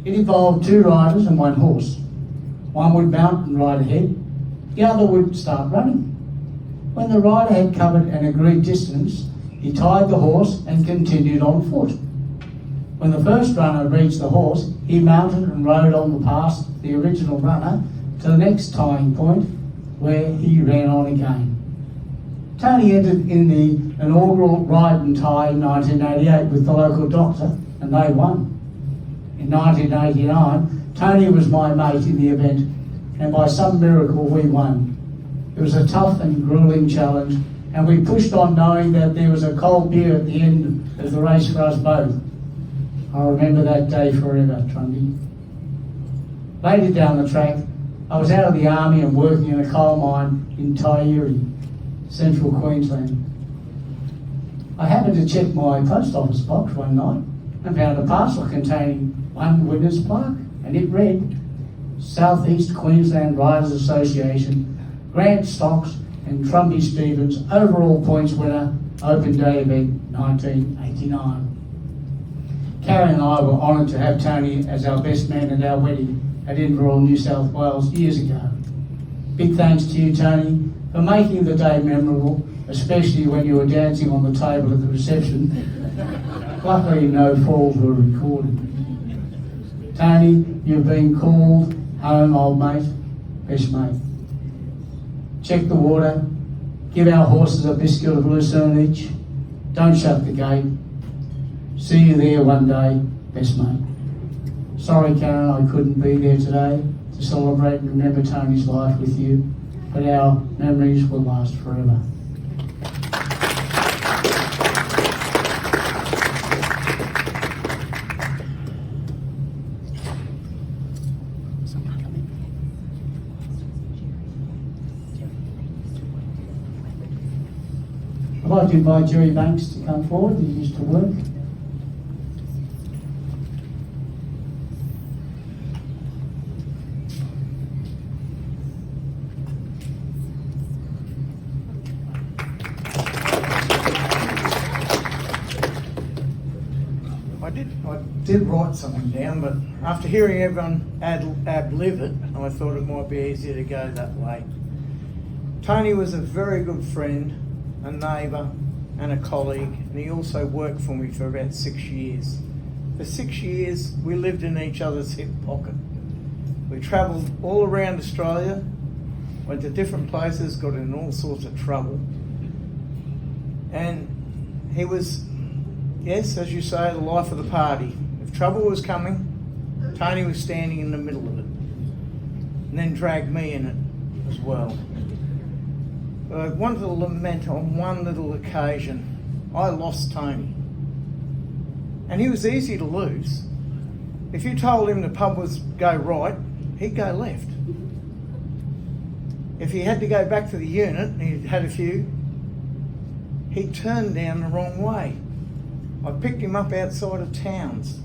It involved two riders and one horse. One would mount and ride ahead, the other would start running. When the rider had covered an agreed distance, he tied the horse and continued on foot. When the first runner reached the horse, he mounted and rode on past the original runner to the next tying point, where he ran on again. Tony entered in the inaugural Ride and Tie in 1988 with the local doctor, and they won. In 1989, Tony was my mate in the event, and by some miracle we won. It was a tough and grueling challenge, and we pushed on knowing that there was a cold beer at the end of the race for us both. I remember that day forever, Trundy. Later down the track, I was out of the army and working in a coal mine in Tyeri, central Queensland. I happened to check my post office box one night and found a parcel containing one witness plaque, and it read, South East Queensland Riders Association, Grant Stocks and Trumpy Stevens overall points winner, Open Day event 1989. Karen and I were honoured to have Tony as our best man at our wedding at Inverell, New South Wales years ago. Big thanks to you, Tony, for making the day memorable, especially when you were dancing on the table at the reception. Luckily, no falls were recorded. Tony, you've been called home, old mate, best mate. Check the water, give our horses a biscuit of lucerne each, don't shut the gate. See you there one day, best mate. Sorry, Karen, I couldn't be there today to celebrate and remember Tony's life with you, but our memories will last forever. I'd like to invite Jerry Banks to come forward. He used to work. I did write something down, but after hearing everyone ad-lib it, I thought it might be easier to go that way. Tony was a very good friend, a neighbour and a colleague, and he also worked for me for about 6 years. For 6 years, we lived in each other's hip pocket. We travelled all around Australia, went to different places, got in all sorts of trouble. And he was, yes, as you say, the life of the party. If trouble was coming, Tony was standing in the middle of it, and then dragged me in it as well. But I wanted to lament on one little occasion. I lost Tony. And he was easy to lose. If you told him the pub was go right, he'd go left. If he had to go back to the unit, and he'd had a few, he'd turn down the wrong way. I picked him up outside of towns.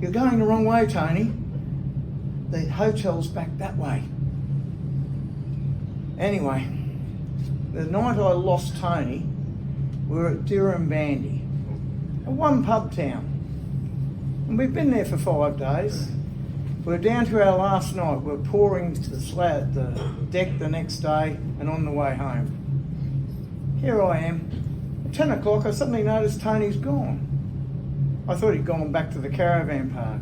You're going the wrong way, Tony. The hotel's back that way. Anyway, the night I lost Tony, we were at Dirranbandy, a one pub town. And we've been there for 5 days. We're down to our last night. We're pouring the deck the next day and on the way home. Here I am. At 10 o'clock, I suddenly noticed Tony's gone. I thought he'd gone back to the caravan park.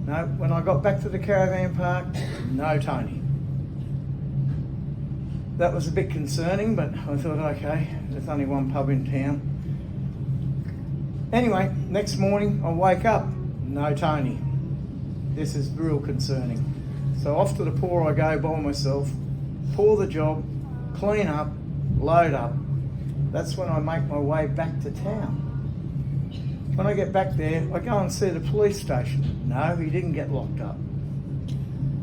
No, when I got back to the caravan park, no Tony. That was a bit concerning, but I thought, okay, there's only one pub in town. Anyway, next morning I wake up, no Tony. This is real concerning. So off to the pour I go by myself, pour the job, clean up, load up. That's when I make my way back to town. When I get back there, I go and see the police station. No, he didn't get locked up.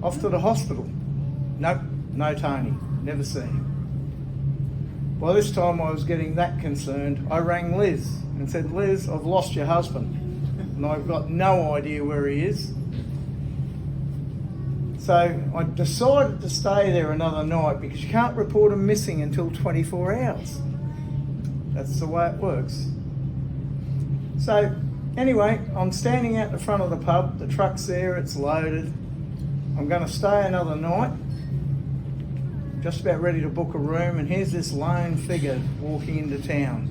Off to the hospital. Nope, no Tony. Never seen him. By this time I was getting that concerned, I rang Liz and said, Liz, I've lost your husband and I've got no idea where he is. So I decided to stay there another night because you can't report him missing until 24 hours. That's the way it works. So anyway, I'm standing out the front of the pub, the truck's there, it's loaded. I'm going to stay another night. Just about ready to book a room, and here's this lone figure walking into town.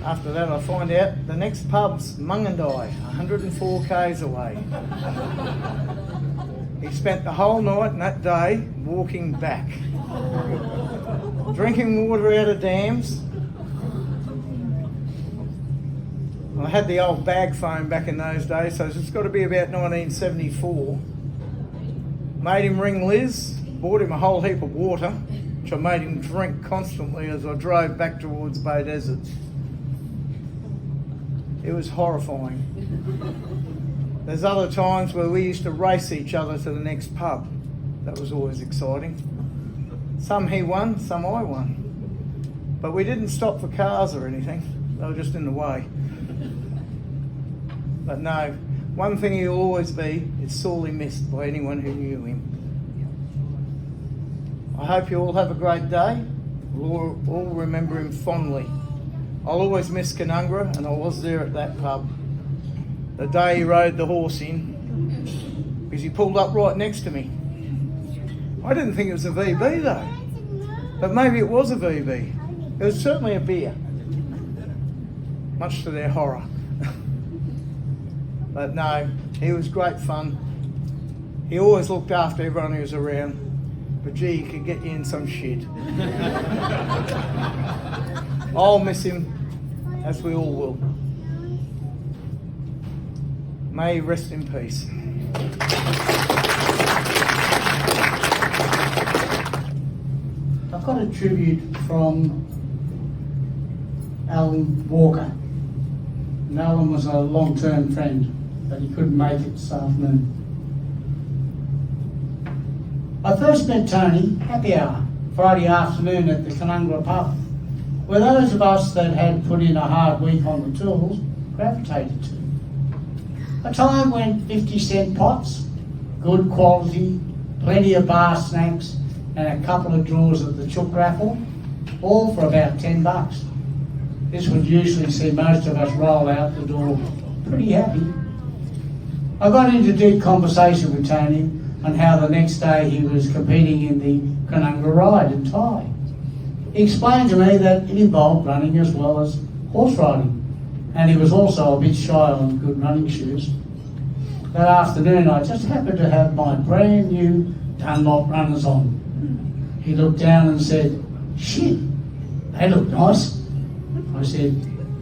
After that, I find out the next pub's Mungandai, 104 k's away. He spent the whole night and that day walking back, drinking water out of dams. I had the old bag phone back in those days, so it's got to be about 1974. Made him ring Liz, bought him a whole heap of water, which I made him drink constantly as I drove back towards Bay Desert. It was horrifying. There's other times where we used to race each other to the next pub. That was always exciting. Some he won, some I won. But we didn't stop for cars or anything. They were just in the way. But no, one thing he'll always be is sorely missed by anyone who knew him. I hope you all have a great day. We'll all remember him fondly. I'll always miss Canungra, and I was there at that pub the day he rode the horse in, because he pulled up right next to me. I didn't think it was a VB though, but maybe it was a VB. It was certainly a beer, much to their horror. But no, he was great fun. He always looked after everyone who was around, but gee, he could get you in some shit. I'll miss him, as we all will. May he rest in peace. I've got a tribute from Alan Walker. And Alan was a long-term friend, but he couldn't make it this afternoon. I first met Tony happy hour Friday afternoon at the Canungra pub, where those of us that had put in a hard week on the tools gravitated to. A time when 50-cent pots, good quality, plenty of bar snacks, and a couple of draws at the chook raffle, all for about $10. This would usually see most of us roll out the door pretty happy. I got into deep conversation with Tony on how the next day he was competing in the Canungra ride in Thai. He explained to me that it involved running as well as horse riding, and he was also a bit shy on good running shoes. That afternoon I just happened to have my brand new Dunlop runners on. He looked down and said, "Shit, they look nice." I said,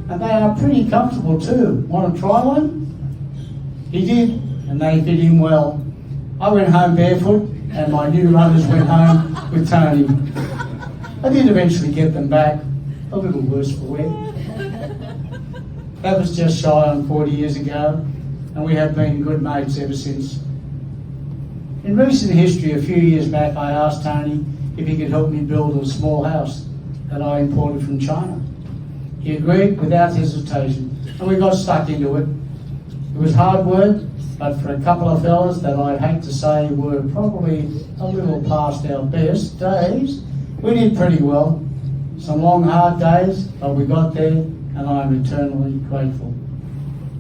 "And they are pretty comfortable too. Want to try one?" He did, and they fit him well. I went home barefoot, and my new runners went home with Tony. I did eventually get them back, a little worse for wear. That was just shy on 40 years ago, and we have been good mates ever since. In recent history, a few years back, I asked Tony if he could help me build a small house that I imported from China. He agreed without hesitation, and we got stuck into it. It was hard work, but for a couple of fellas that I'd hate to say were probably a little past our best days, we did pretty well. Some long, hard days, but we got there, and I'm eternally grateful.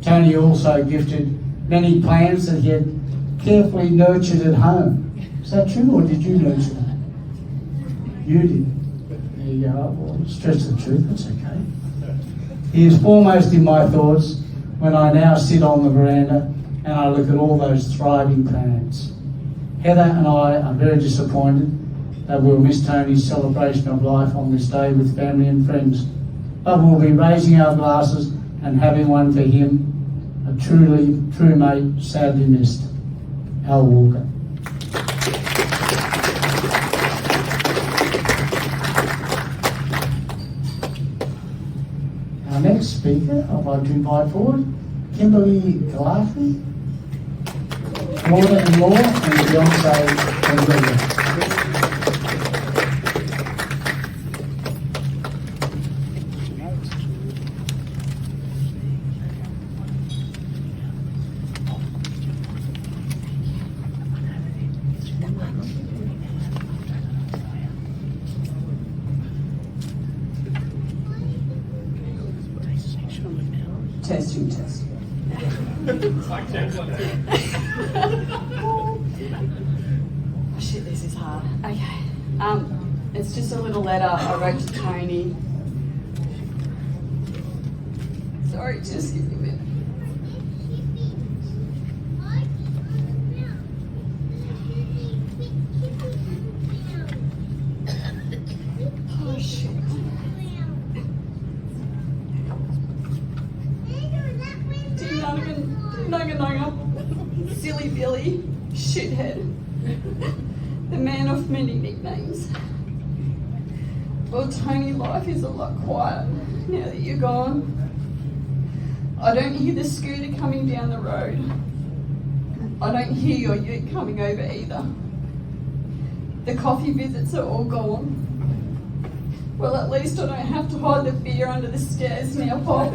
Tony also gifted many plants that he had carefully nurtured at home. Is that true, or did you nurture them? You did. There you go. Well, stretch the truth, that's okay. He is foremost in my thoughts when I now sit on the veranda and I look at all those thriving plants. Heather and I are very disappointed that we'll miss Tony's celebration of life on this day with family and friends. But we'll be raising our glasses and having one for him, a truly true mate, sadly missed, Al Walker. Our next speaker, I'd like to invite forward Kimberly Galafri, daughter-in-law and fiancée of Rita. Testing, test. Oh shit, this is hard. Okay. It's just a little letter I wrote to Tony. Sorry, just give me a minute. Oh shit. Nugga, silly Billy, shithead, the man of many nicknames. Well, Tony, life is a lot quieter now that you're gone. I don't hear the scooter coming down the road. I don't hear your ute coming over either. The coffee visits are all gone. Well, at least I don't have to hide the beer under the stairs now, Pop.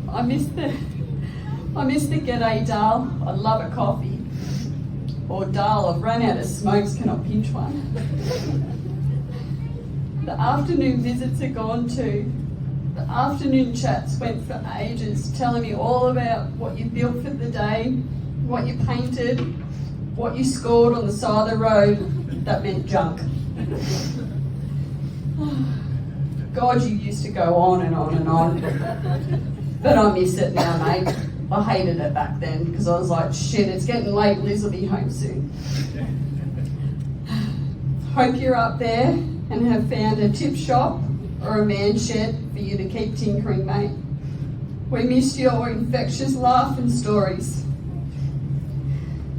I miss the g'day, Dal. I love a coffee. Or Dal, I've run out of smokes, can I pinch one? The afternoon visits are gone too. The afternoon chats went for ages, telling me all about what you built for the day, what you painted, what you scored on the side of the road. That meant junk. God, you used to go on and on and on. But I miss it now, mate. I hated it back then because I was like, shit, it's getting late, Liz will be home soon. Hope you're up there and have found a tip shop or a man shed for you to keep tinkering, mate. We missed your infectious laugh and stories.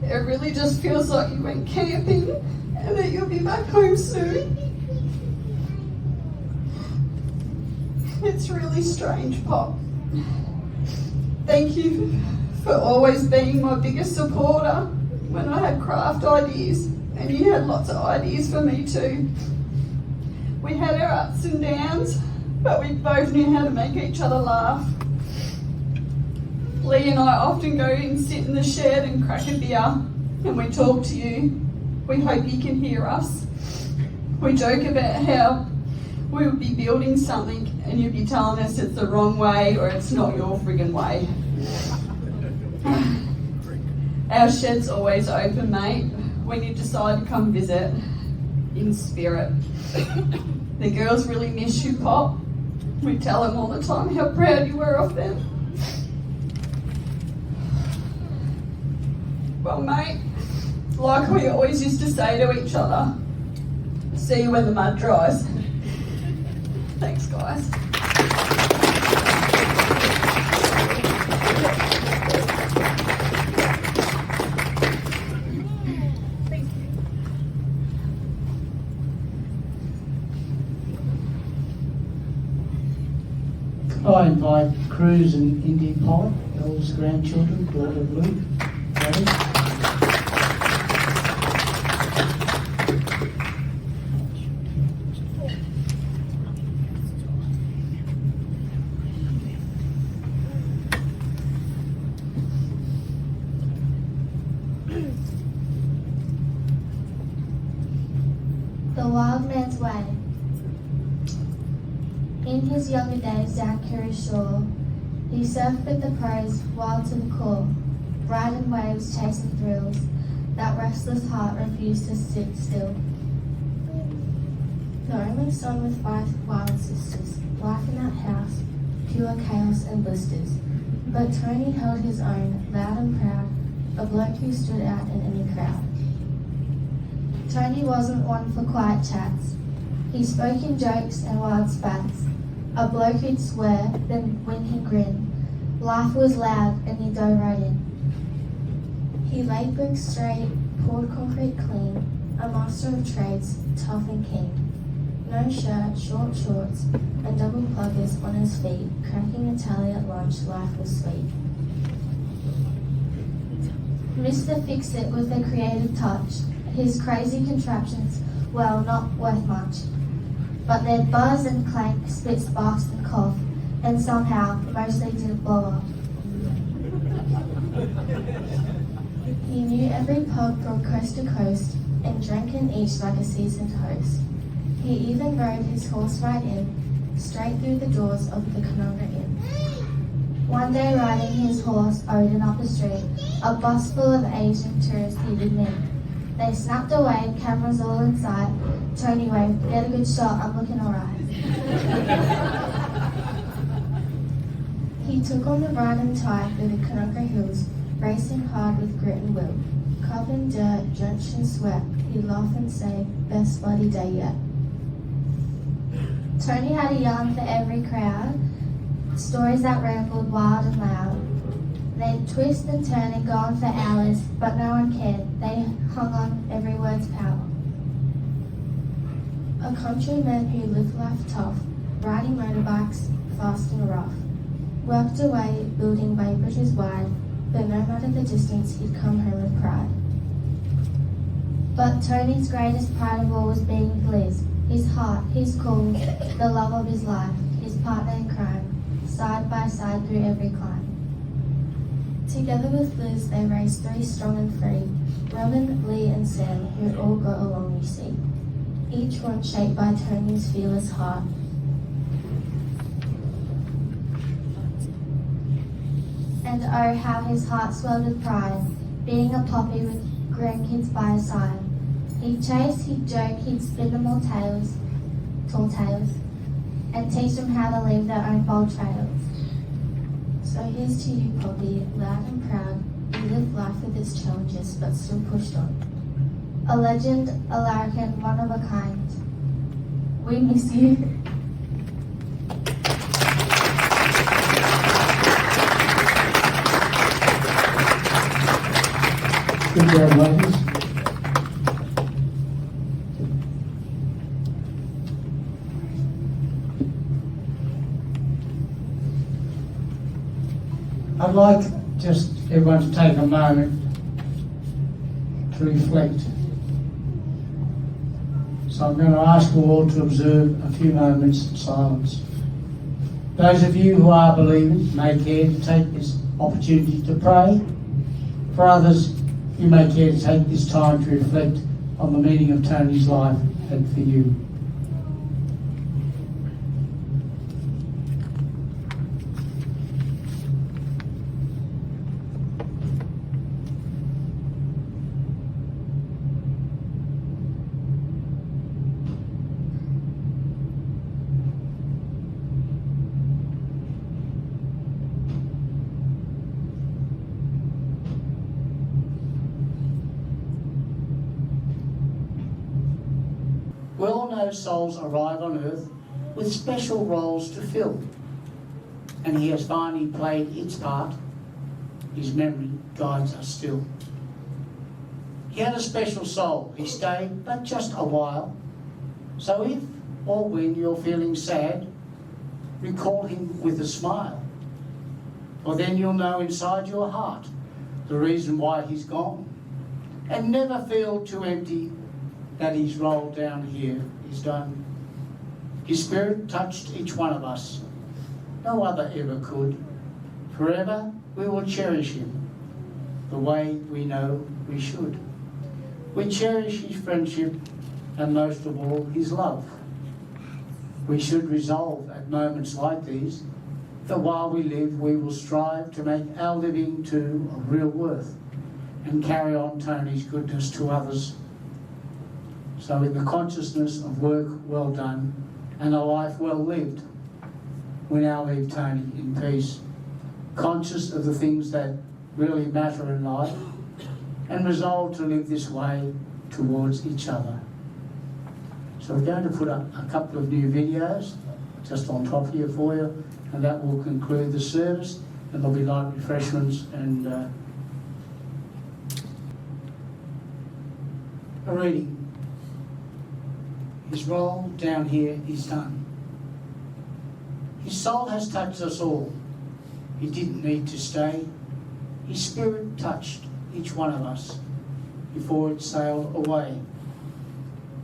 It really just feels like you went camping and that you'll be back home soon. It's really strange, Pop. Thank you for always being my biggest supporter when I had craft ideas, and you had lots of ideas for me too. We had our ups and downs, but we both knew how to make each other laugh. Lee and I often go and sit in the shed and crack a beer, and we talk to you. We hope you can hear us. We joke about how we would be building something and you'd be telling us it's the wrong way or it's not your friggin' way. Our shed's always open, mate, when you decide to come visit, in spirit. The girls really miss you, Pop. We tell them all the time how proud you were of them. Well, mate, like we always used to say to each other, see you when the mud dries. Thanks, guys. I invite Cruz and Indy Pollock, Bill's grandchildren, daughter Luke, Gary. The Wild Man's Way. In his younger days down Curry Shore, he surfed with the pros wild to the core, riding waves chasing thrills, that restless heart refused to sit still. The only son with 5 wild sisters, life in that house, pure chaos and blisters. But Tony held his own, loud and proud, a bloke who stood out in any crowd. Tony wasn't one for quiet chats. He spoke in jokes and wild spats. A bloke who'd swear, then wink and grin. Life was loud and he dove right in. He laid bricks straight, poured concrete clean, a master of trades, tough and keen. No shirt, short shorts, and double pluggers on his feet, cracking a tally at lunch, life was sweet. Mr. Fix-It with a creative touch, his crazy contraptions, well, not worth much. But they'd buzz and clank, spit sparks and cough, and somehow, mostly didn't blow up. He knew every pub from coast to coast, and drank in each like a seasoned host. He even rode his horse right in, straight through the doors of the Canonga Inn. One day riding his horse, Odin up the street, a bus full of Asian tourists he did meet. They snapped away, cameras all in sight. Tony waved, get a good shot, I'm looking alright. He took on the run and tide through the Canonga Hills, racing hard with grit and will. Covered in dirt, drenched in sweat, he'd laugh and say, best bloody day yet. Tony had a yarn for every crowd, stories that rambled wild and loud. They'd twist and turn and go on for hours, but no one cared. They hung on every word's power. A countryman who lived life tough, riding motorbikes fast and rough, worked away building way bridges wide, but no matter the distance, he'd come home with pride. But Tony's greatest pride of all was being with Liz, his heart, his cause, the love of his life, his partner in crime, side by side through every climb. Together with Liz, they raised 3 strong and free, Roman, Lee and Sam, who all got along, you see, each one shaped by Tony's fearless heart. And oh, how his heart swelled with pride, being a poppy with grandkids by his side. He'd chase, he'd joke, he'd spin them all tall tales, and teach them how to leave their own bold trails. So here's to you, Poppy, loud and proud. You lived life with its challenges, but still pushed on. A legend, a larrakin, one of a kind. We miss you. Good job, ladies. I'd like just everyone to take a moment to reflect. So I'm going to ask you all to observe a few moments of silence. Those of you who are believers may care to take this opportunity to pray. For others, you may care to take this time to reflect on the meaning of Tony's life and for you. We all know souls arrive on earth with special roles to fill, and he has finally played its part. His memory guides us still. He had a special soul. He stayed but just a while. So if or when you're feeling sad, recall him with a smile. For then you'll know inside your heart the reason why he's gone. And never feel too empty that his role down here is done. His spirit touched each one of us. No other ever could. Forever we will cherish him the way we know we should. We cherish his friendship and most of all his love. We should resolve at moments like these that while we live we will strive to make our living to of real worth and carry on Tony's goodness to others. So in the consciousness of work well done and a life well lived, we now leave Tony in peace, conscious of the things that really matter in life and resolved to live this way towards each other. So we're going to put up a couple of new videos just on top here for you, and that will conclude the service, and there'll be light refreshments and a reading. His role down here is done. His soul has touched us all. He didn't need to stay. His spirit touched each one of us before it sailed away.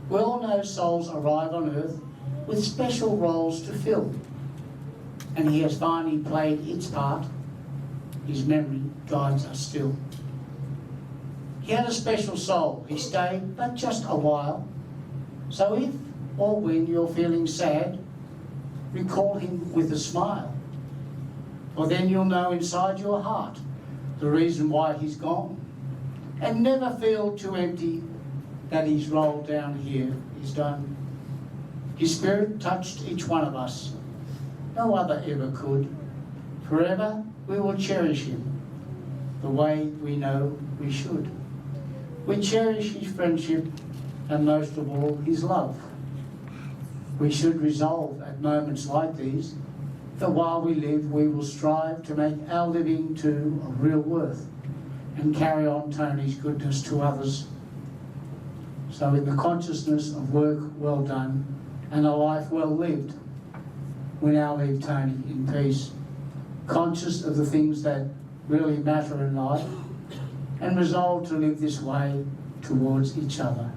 We all know souls arrive on earth with special roles to fill, and he has finally played its part. His memory guides us still. He had a special soul. He stayed but just a while. So if or when you're feeling sad, recall him with a smile. For then you'll know inside your heart the reason why he's gone. And never feel too empty that his role down here is done. His spirit touched each one of us. No other ever could. Forever we will cherish him the way we know we should. We cherish his friendship and most of all his love. We should resolve at moments like these that while we live, we will strive to make our living to of real worth and carry on Tony's goodness to others. So in the consciousness of work well done and a life well lived, we now leave Tony in peace, conscious of the things that really matter in life and resolved to live this way towards each other.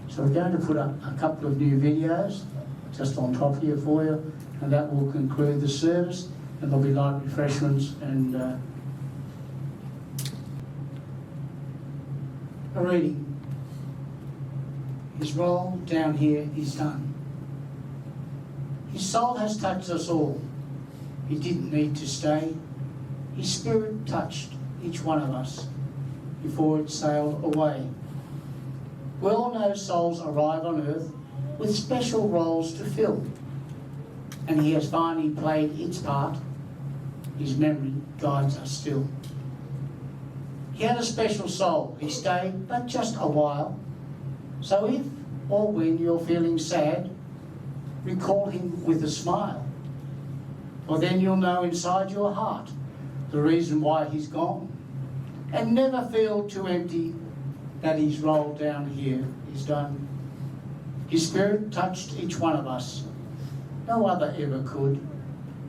So we're going to put up a couple of new videos just on top here for you, and that will conclude the service, and there'll be light refreshments and a reading. His role down here is done. His soul has touched us all. He didn't need to stay. His spirit touched each one of us before it sailed away. We all know souls arrive on earth with special roles to fill, and he has finally played its part. His memory guides us still. He had a special soul. He stayed, but just a while. So if or when you're feeling sad, recall him with a smile. For then you'll know inside your heart the reason why he's gone. And never feel too empty that his role down here is done. His spirit touched each one of us. No other ever could.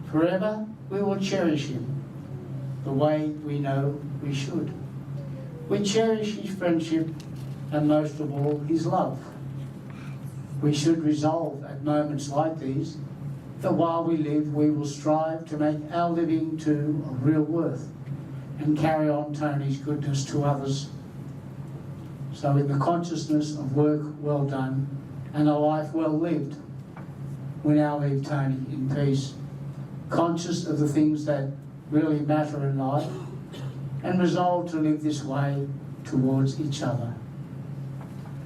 Forever we will cherish him the way we know we should. We cherish his friendship and most of all his love. We should resolve at moments like these that while we live we will strive to make our living to of real worth and carry on Tony's goodness to others. So in the consciousness of work well done and a life well lived, we now leave Tony in peace, conscious of the things that really matter in life and resolved to live this way towards each other.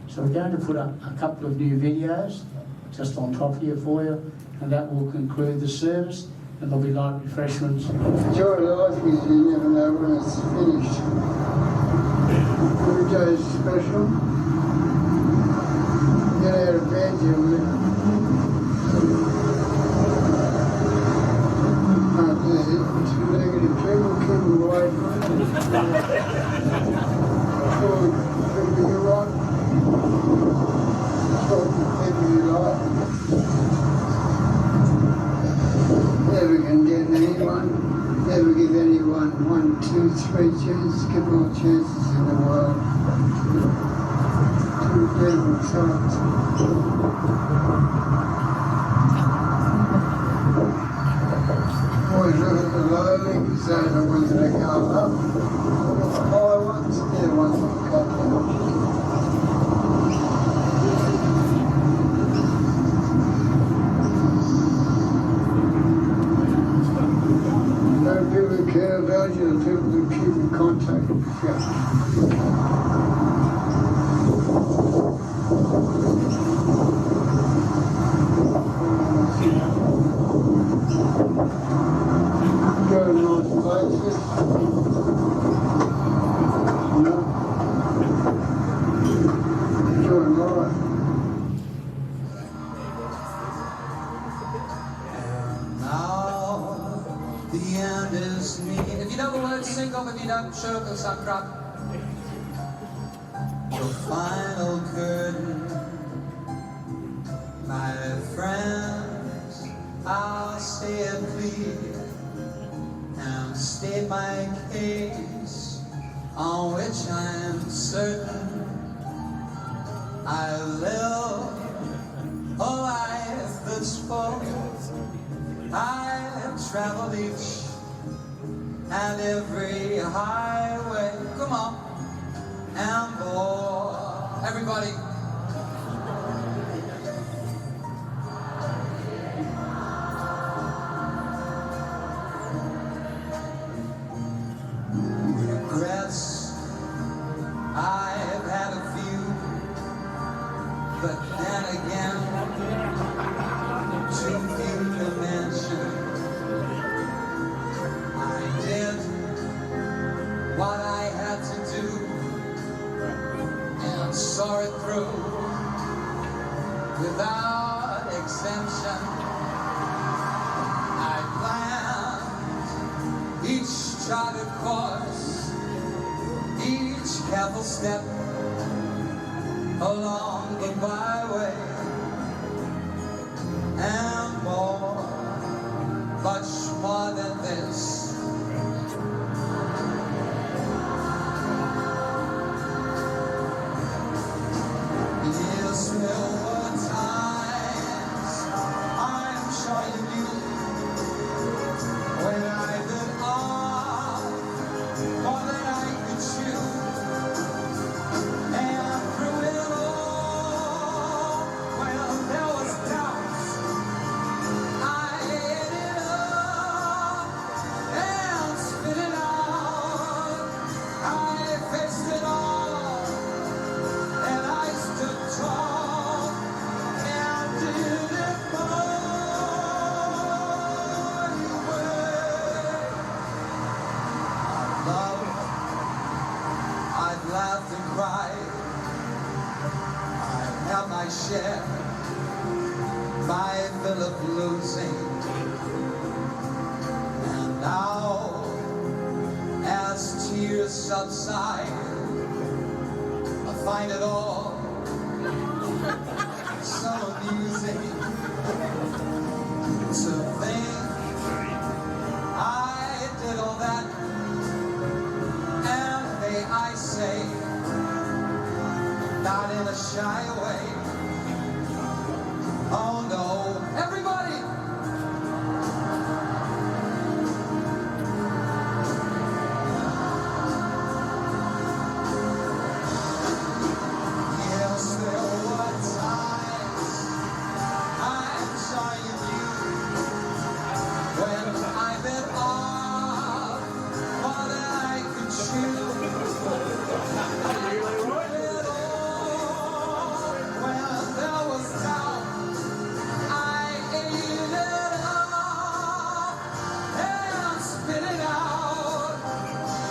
So we're going to put up a couple of new videos just on top here for you, and that will conclude the service, and there'll be light refreshments. Joy of life is you never know when it's finished. Every day is special. Get out of bed, you two negative people keep them away from it. You're right. Talk to people you like. Never condemn anyone. Never give anyone 1, 2, 3 chances. Give all chances in the world. Two beautiful sides. Always look at the lowly because they're the ones that come up. The high ones, they're the ones that come down. No people who care about you, the people who keep in contact with you. Go to nice places. Enjoy life. And now the end is near. If you know the words, sing them. If you don't, show us some crap. The final curtain, my friends, I'll say it clear and state my case on which I'm certain. I live a life that's full. I've traveled each and every highway. Come on, and boy, everybody. Regrets, I've had a few, but then again, too few to mention. I did what I had to do and saw it through. each charted course, each careful step along the byway, and more, much more than this. Yes, there were times, I'm sure you knew, when I bit off more than I could chew, and through it all, well, there was doubts, I ate it up and spit it out. I faced it all, and I stood tall and did it my way. Love, I've laughed and cried, I've had my share, my fill of losing. And now, as tears subside, I find it all so amusing to think I did all that, and may I say, not in a shy way. Oh no, everybody! Yes, there were times, I'm sure you knew, when I bit off more than I could chew. Well, there was doubt, I ate it up and spit it out.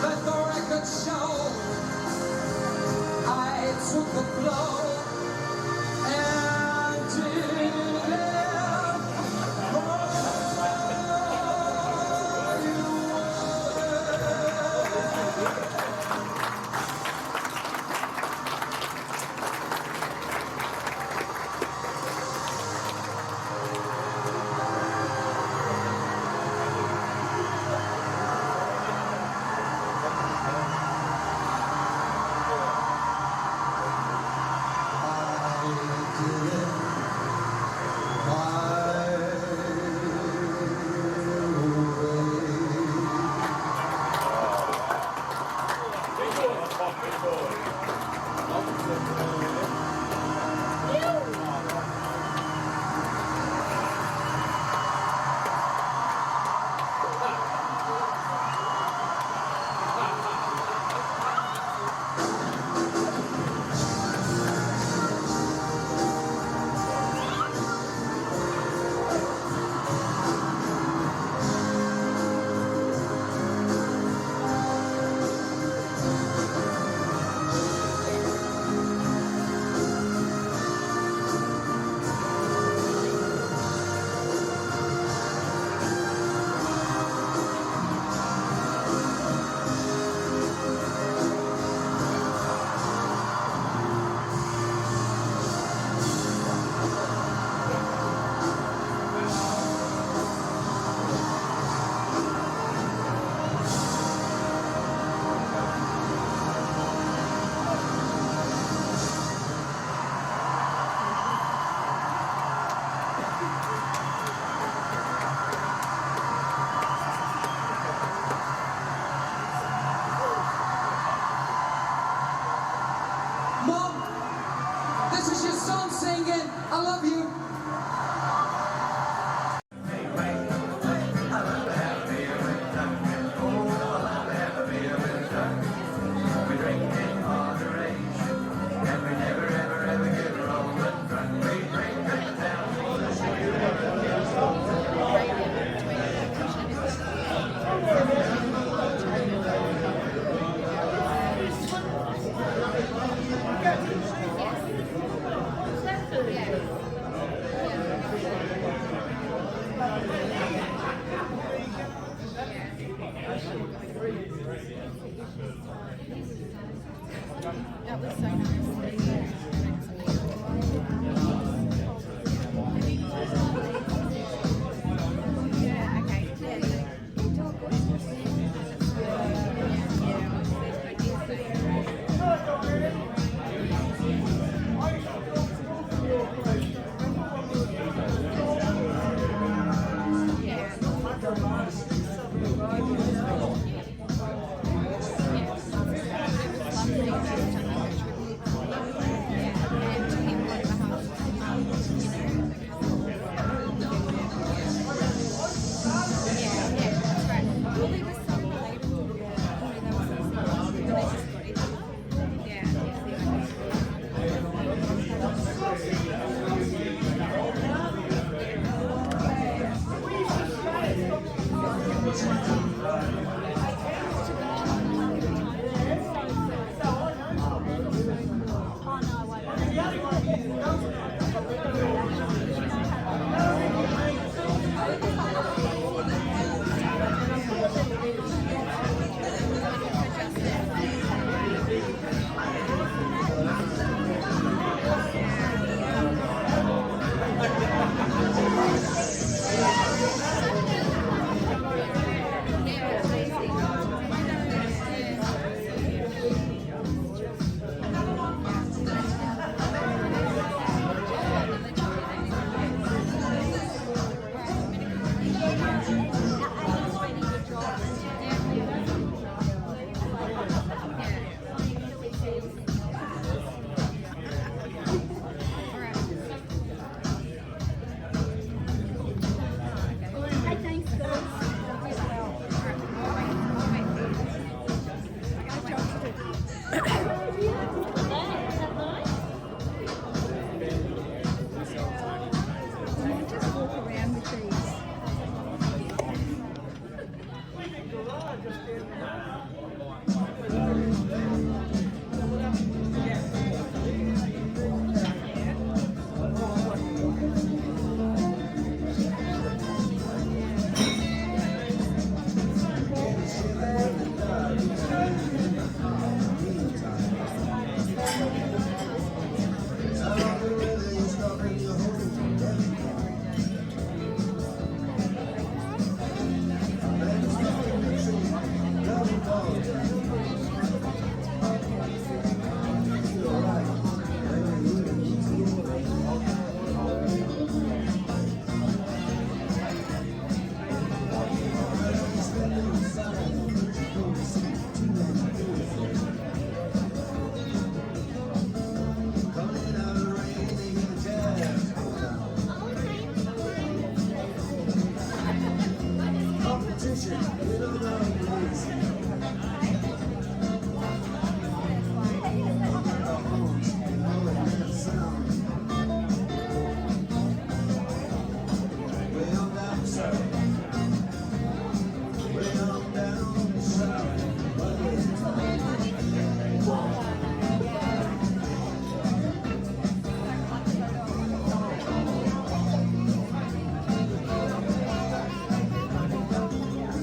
Let the record show I took the blow and did it for you. Mom, this is your son singing, I love you. That was so nice. Yeah, okay.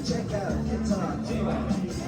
Check out Guitar Hero.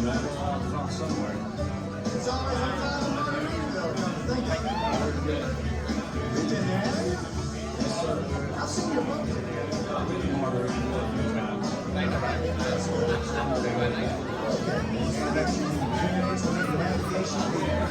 Thank you.